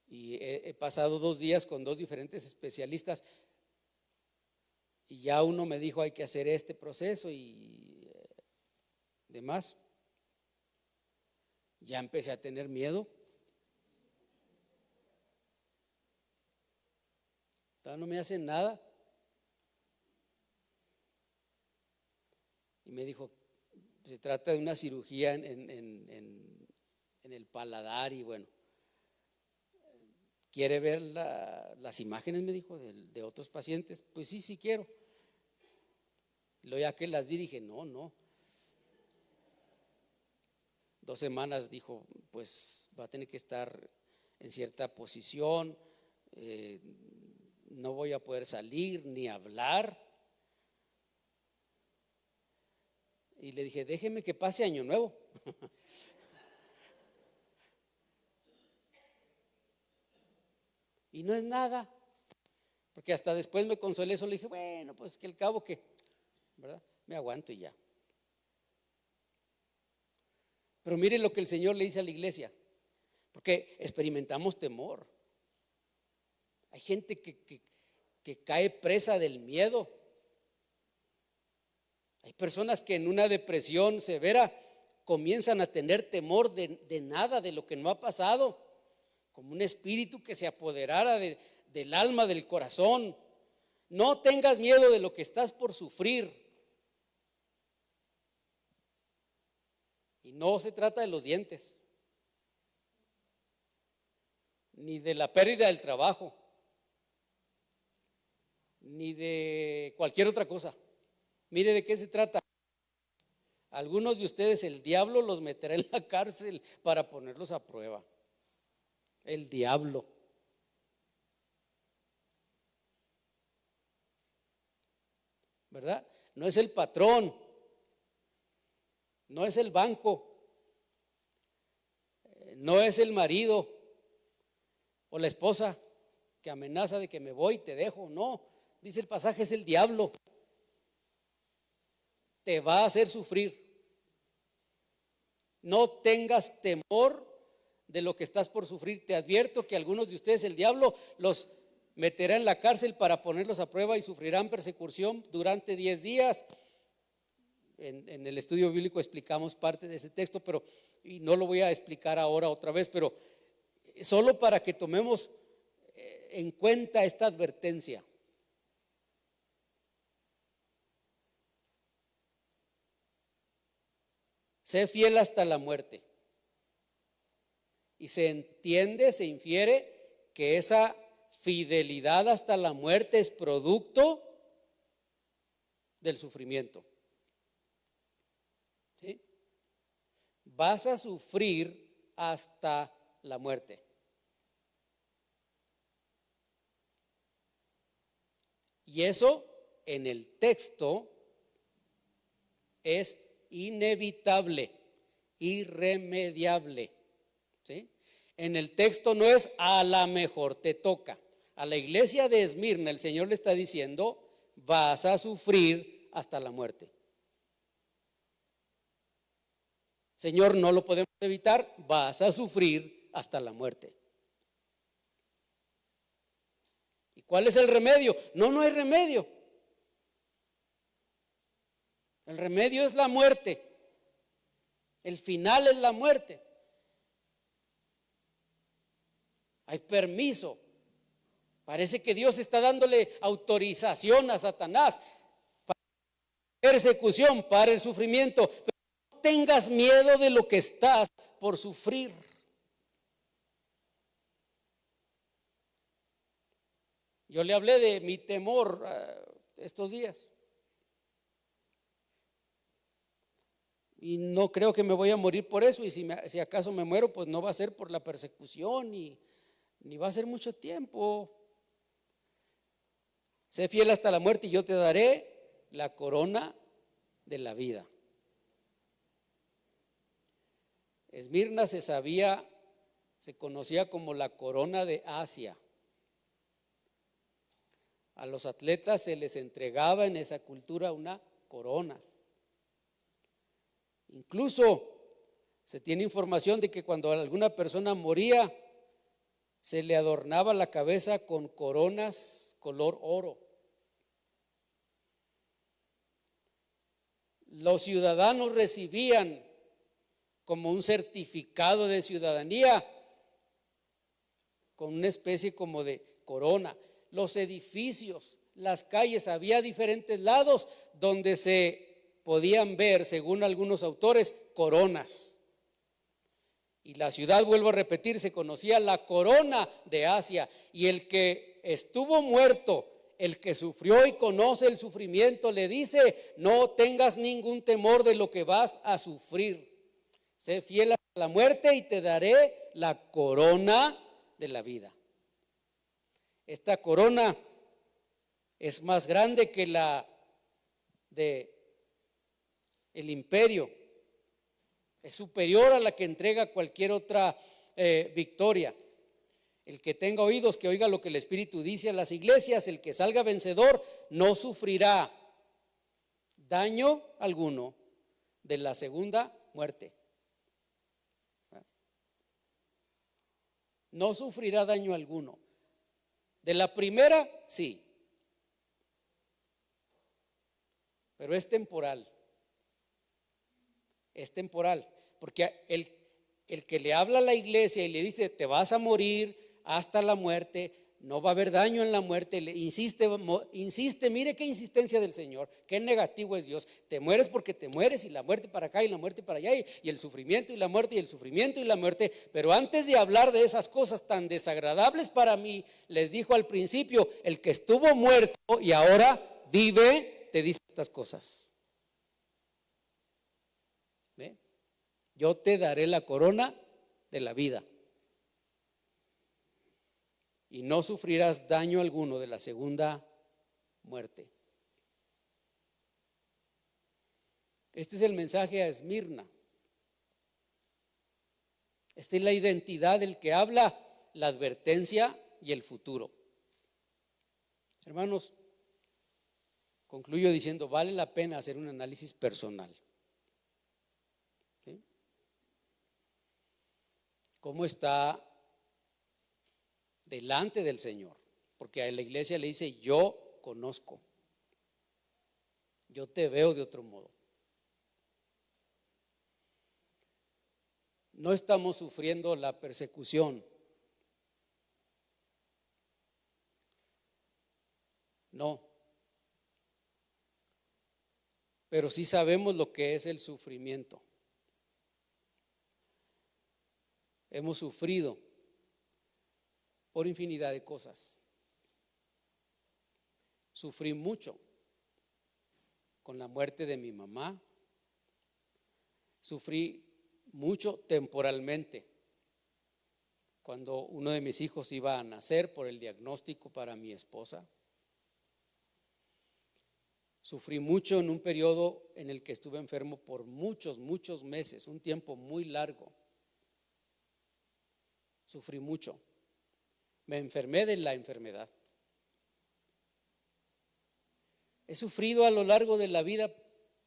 Y he pasado 2 días con 2 diferentes especialistas. Y ya uno me dijo: hay que hacer este proceso y demás. Ya empecé a tener miedo. No me hacen nada. Y me dijo: se trata de una cirugía en el paladar. Y bueno, ¿quiere ver las imágenes? Me dijo, de otros pacientes. Pues sí quiero. Luego ya que las vi dije: no. 2 semanas, dijo, pues va a tener que estar en cierta posición. No voy a poder salir ni hablar. Y le dije: déjeme que pase Año Nuevo. Y no es nada, porque hasta después me consolé. Solo le dije: bueno, pues que al cabo que, ¿verdad? Me aguanto y ya. Pero mire lo que el Señor le dice a la iglesia, porque experimentamos temor. Hay gente que cae presa del miedo. Hay personas que en una depresión severa comienzan a tener temor de nada, de lo que no ha pasado, como un espíritu que se apoderara del alma, del corazón. No tengas miedo de lo que estás por sufrir. Y no se trata de los dientes, ni de la pérdida del trabajo, ni de cualquier otra cosa. Mire de qué se trata. Algunos de ustedes el diablo los meterá en la cárcel para ponerlos a prueba. El diablo. ¿Verdad? No es el patrón, no es el banco, no es el marido o la esposa que amenaza de que me voy, te dejo. No, dice el pasaje, es el diablo. Te va a hacer sufrir. No tengas temor de lo que estás por sufrir. Te advierto que algunos de ustedes el diablo los meterá en la cárcel para ponerlos a prueba y sufrirán persecución durante 10 días. En el estudio bíblico explicamos parte de ese texto, pero y no lo voy a explicar ahora otra vez, pero solo para que tomemos en cuenta esta advertencia. Sé fiel hasta la muerte. Y se entiende, se infiere que esa fidelidad hasta la muerte es producto del sufrimiento. ¿Sí? Vas a sufrir hasta la muerte. Y eso en el texto es inevitable, irremediable. ¿Sí? En el texto no es a la mejor te toca. A la iglesia de Esmirna el Señor le está diciendo, vas a sufrir hasta la muerte. Señor, no lo podemos evitar, vas a sufrir hasta la muerte. ¿Y cuál es el remedio? No hay remedio. El remedio es la muerte. El final es la muerte. Hay permiso. Parece que Dios está dándole autorización a Satanás para la persecución, para el sufrimiento. Pero no tengas miedo de lo que estás por sufrir. Yo le hablé de mi temor estos días. Y no creo que me voy a morir por eso. Y si acaso me muero, pues no va a ser por la persecución ni va a ser mucho tiempo. Sé fiel hasta la muerte y yo te daré la corona de la vida. Esmirna se conocía como la corona de Asia. A los atletas se les entregaba en esa cultura una corona. Incluso se tiene información de que cuando alguna persona moría, se le adornaba la cabeza con coronas color oro. Los ciudadanos recibían como un certificado de ciudadanía con una especie como de corona. Los edificios, las calles, había diferentes lados donde se podían ver, según algunos autores, coronas. Y la ciudad, vuelvo a repetir, se conocía la corona de Asia. Y el que estuvo muerto, el que sufrió y conoce el sufrimiento, le dice, no tengas ningún temor de lo que vas a sufrir. Sé fiel hasta la muerte y te daré la corona de la vida. Esta corona es más grande que la de el imperio. Es superior a la que entrega cualquier otra victoria. El que tenga oídos, que oiga lo que el Espíritu dice a las iglesias. El que salga vencedor no sufrirá daño alguno de la segunda muerte. No sufrirá daño alguno. De la primera, sí. Pero es temporal. Es temporal. Porque el que le habla a la iglesia y le dice, te vas a morir hasta la muerte, no va a haber daño en la muerte. Le insiste, mire qué insistencia del Señor, qué negativo es Dios. Te mueres porque te mueres, y la muerte para acá y la muerte para allá, y el sufrimiento y la muerte y el sufrimiento y la muerte. Pero antes de hablar de esas cosas tan desagradables para mí, les dijo al principio: el que estuvo muerto y ahora vive, te dice estas cosas. ¿Ve? Yo te daré la corona de la vida, y no sufrirás daño alguno de la segunda muerte. Este es el mensaje a Esmirna. Esta es la identidad del que habla, la advertencia y el futuro. Hermanos, concluyo diciendo, vale la pena hacer un análisis personal. ¿Sí? ¿Cómo está delante del Señor? Porque a la iglesia le dice: yo conozco, yo te veo de otro modo. No estamos sufriendo la persecución, no, pero sí sabemos lo que es el sufrimiento. Hemos sufrido por infinidad de cosas. Sufrí mucho con la muerte de mi mamá. Sufrí mucho temporalmente cuando uno de mis hijos iba a nacer, por el diagnóstico para mi esposa. Sufrí mucho en un periodo en el que estuve enfermo por muchos meses, un tiempo muy largo. Sufrí mucho. Me enfermé de la enfermedad. He sufrido a lo largo de la vida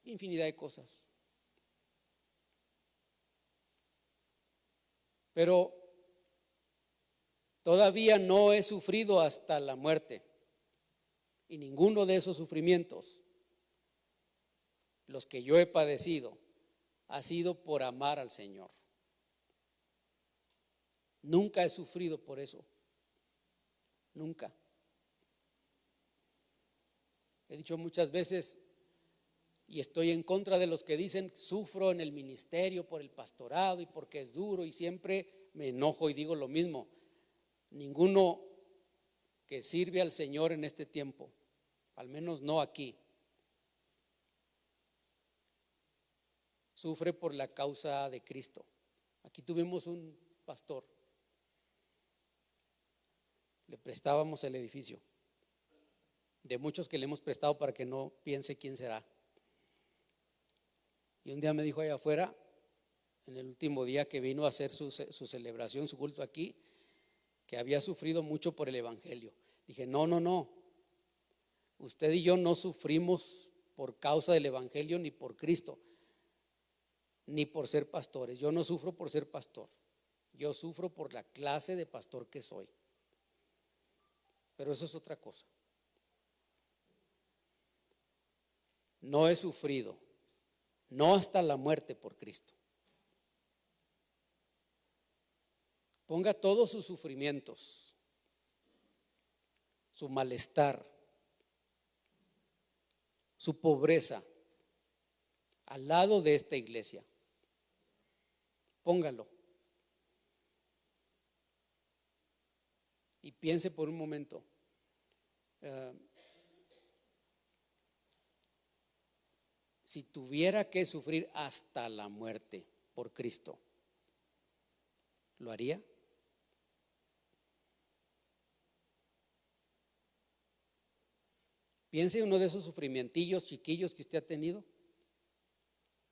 infinidad de cosas. Pero todavía no he sufrido hasta la muerte. Y ninguno de esos sufrimientos, los que yo he padecido, ha sido por amar al Señor. Nunca he sufrido por eso. Nunca. He dicho muchas veces, y estoy en contra de los que dicen: sufro en el ministerio por el pastorado y porque es duro, y siempre me enojo y digo lo mismo. Ninguno que sirve al Señor en este tiempo, al menos no aquí, sufre por la causa de Cristo. Aquí tuvimos un pastor, le prestábamos el edificio, de muchos que le hemos prestado para que no piense quién será. Y un día me dijo allá afuera, en el último día que vino a hacer su celebración, su culto aquí, que había sufrido mucho por el evangelio. Dije: no, usted y yo no sufrimos por causa del evangelio, ni por Cristo, ni por ser pastores. Yo no sufro por ser pastor, yo sufro por la clase de pastor que soy. Pero eso es otra cosa. No he sufrido, no hasta la muerte, por Cristo. Ponga todos sus sufrimientos, su malestar, su pobreza al lado de esta iglesia. Póngalo y piense por un momento. Si tuviera que sufrir hasta la muerte por Cristo, ¿lo haría? Piense en uno de esos sufrimientillos chiquillos que usted ha tenido,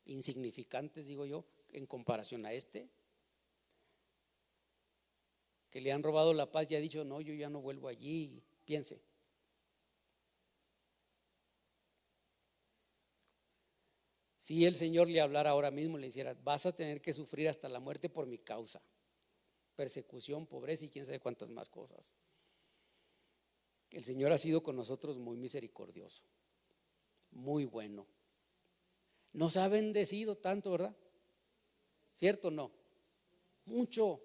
insignificantes, digo yo, en comparación a este, que le han robado la paz y ha dicho: no, yo ya no vuelvo allí. Piense. Si el Señor le hablara ahora mismo, le dijera: vas a tener que sufrir hasta la muerte por mi causa, persecución, pobreza y quién sabe cuántas más cosas. El Señor ha sido con nosotros muy misericordioso, muy bueno. Nos ha bendecido tanto, ¿verdad? ¿Cierto o no? Mucho,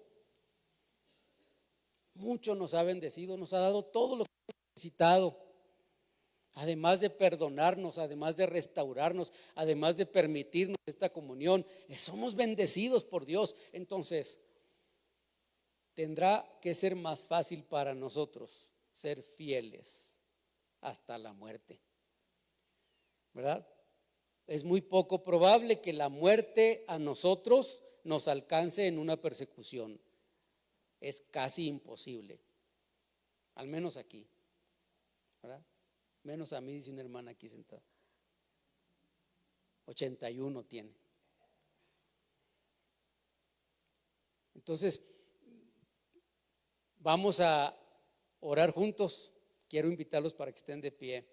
mucho nos ha bendecido, nos ha dado todo lo que hemos necesitado. Además de perdonarnos, además de restaurarnos, además de permitirnos esta comunión, somos bendecidos por Dios. Entonces, tendrá que ser más fácil para nosotros ser fieles hasta la muerte, ¿verdad? Es muy poco probable que la muerte a nosotros nos alcance en una persecución. Es casi imposible, al menos aquí, ¿verdad? Menos a mí, dice una hermana aquí sentada. 81 tiene. Entonces, vamos a orar juntos. Quiero invitarlos para que estén de pie.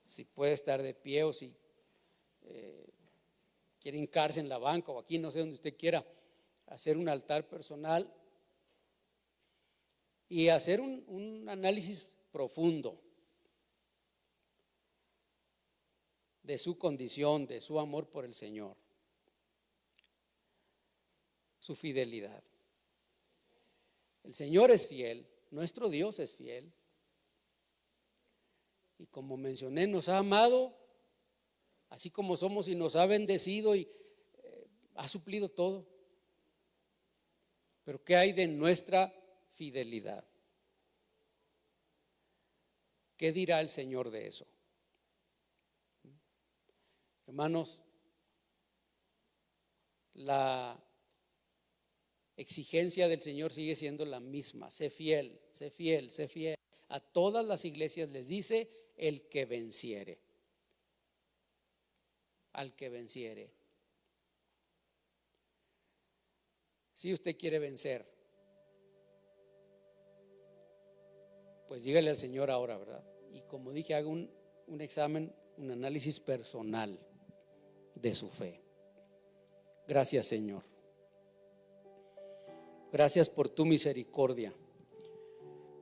Si puede estar de pie o si quiere hincarse en la banca o aquí, no sé, donde usted quiera, hacer un altar personal y hacer un análisis profundo de su condición, de su amor por el Señor, su fidelidad. El Señor es fiel, nuestro Dios es fiel. Y como mencioné, nos ha amado así como somos y nos ha bendecido y ha suplido todo. Pero ¿qué hay de nuestra fidelidad? ¿Qué dirá el Señor de eso? Hermanos, la exigencia del Señor sigue siendo la misma: sé fiel, sé fiel, sé fiel. A todas las iglesias les dice: el que venciere, al que venciere. Si usted quiere vencer, pues dígale al Señor ahora, ¿verdad? Y como dije, haga un examen, un análisis personal de su fe. Gracias, Señor. Gracias por tu misericordia,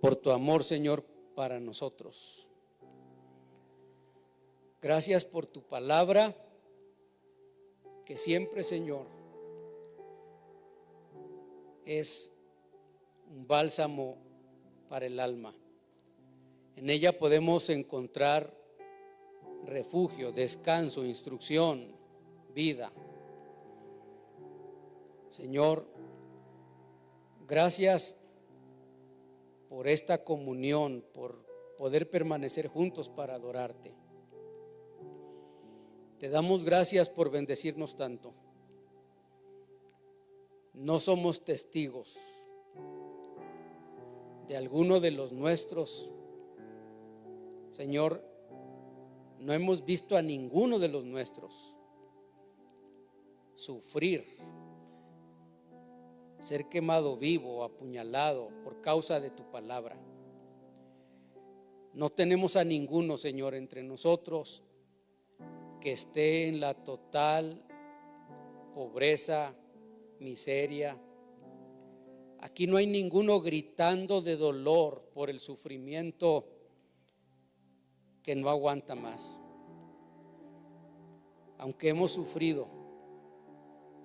por tu amor, Señor, para nosotros. Gracias por tu palabra, que siempre, Señor, es un bálsamo para el alma. En ella podemos encontrar refugio, descanso, instrucción, vida. Señor, gracias por esta comunión, por poder permanecer juntos para adorarte. Te damos gracias por bendecirnos tanto. No somos testigos de alguno de los nuestros, Señor. No hemos visto a ninguno de los nuestros sufrir, ser quemado vivo o apuñalado por causa de tu palabra. No tenemos a ninguno, Señor, entre nosotros que esté en la total pobreza, miseria. Aquí no hay ninguno gritando de dolor por el sufrimiento que no aguanta más. Aunque hemos sufrido,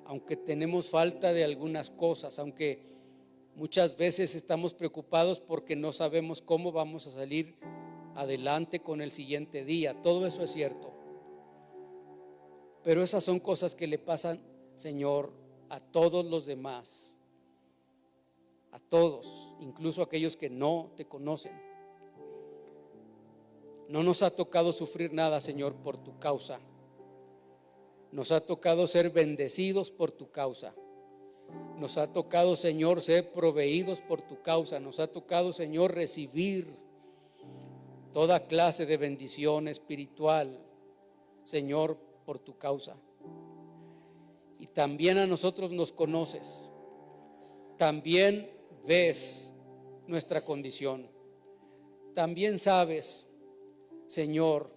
aunque tenemos falta de algunas cosas, aunque muchas veces estamos preocupados porque no sabemos cómo vamos a salir adelante con el siguiente día, todo eso es cierto. Pero esas son cosas que le pasan, Señor, a todos los demás, a todos, incluso a aquellos que no te conocen. No nos ha tocado sufrir nada, Señor, por tu causa. Nos ha tocado ser bendecidos por tu causa. Nos ha tocado, Señor, ser proveídos por tu causa. Nos ha tocado, Señor, recibir toda clase de bendición espiritual, Señor, por tu causa. Y también a nosotros nos conoces. También ves nuestra condición. También sabes, Señor,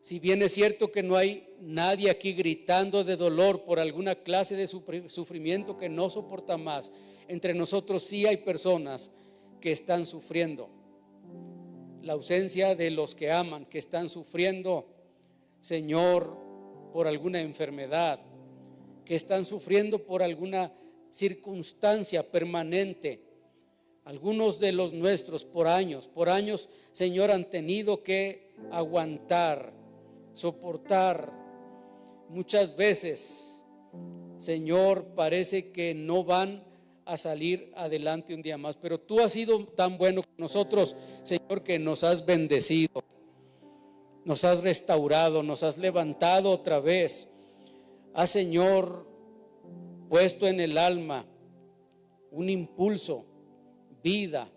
si bien es cierto que no hay nadie aquí gritando de dolor por alguna clase de sufrimiento que no soporta más, entre nosotros sí hay personas que están sufriendo la ausencia de los que aman, que están sufriendo, Señor, por alguna enfermedad, que están sufriendo por alguna circunstancia permanente, Algunos de los nuestros por años, Señor, han tenido que aguantar, soportar. Muchas veces, Señor, parece que no van a salir adelante un día más, pero tú has sido tan bueno con nosotros, Señor, que nos has bendecido, nos has restaurado, nos has levantado otra vez. Has, Señor, puesto en el alma un impulso, vida,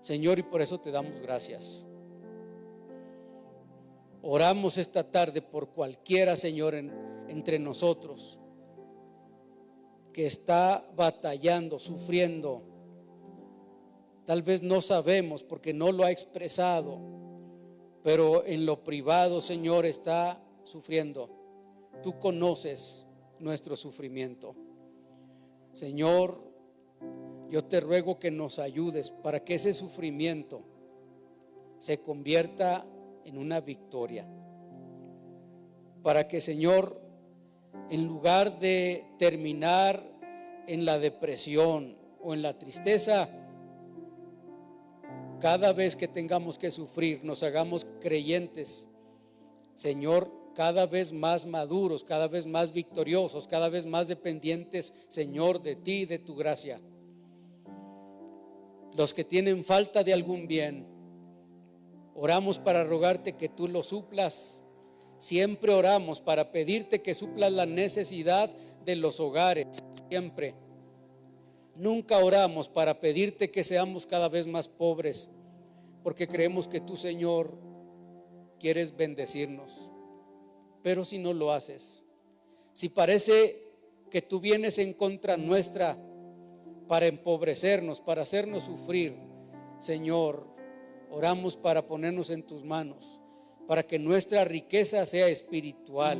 Señor, y por eso te damos gracias. Oramos esta tarde por cualquiera, Señor, entre nosotros que está batallando, sufriendo. Tal vez no sabemos porque no lo ha expresado, pero en lo privado, Señor, está sufriendo. Tú conoces nuestro sufrimiento. Señor, yo te ruego que nos ayudes para que ese sufrimiento se convierta en una victoria. Para que, Señor, en lugar de terminar en la depresión o en la tristeza, cada vez que tengamos que sufrir, nos hagamos creyentes, Señor, cada vez más maduros, cada vez más victoriosos, cada vez más dependientes, Señor, de ti y de tu gracia. Los que tienen falta de algún bien, oramos para rogarte que tú lo suplas. Siempre oramos para pedirte que suplas la necesidad de los hogares, siempre. Nunca oramos para pedirte que seamos cada vez más pobres, porque creemos que tú, Señor, quieres bendecirnos. Pero si no lo haces, si parece que tú vienes en contra nuestra para empobrecernos, para hacernos sufrir, Señor, oramos para ponernos en tus manos, para que nuestra riqueza sea espiritual,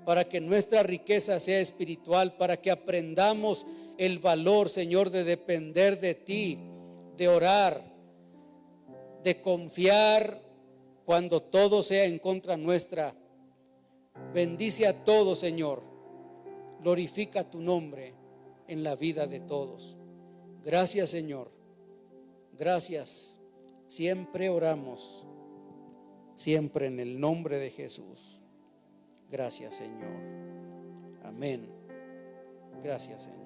para que nuestra riqueza sea espiritual, para que aprendamos el valor, Señor, de depender de ti, de orar, de confiar cuando todo sea en contra nuestra. Bendice a todos, Señor. Glorifica tu nombre en la vida de todos. Gracias, Señor. Gracias. Siempre oramos, siempre en el nombre de Jesús. Gracias, Señor. Amén. Gracias, Señor.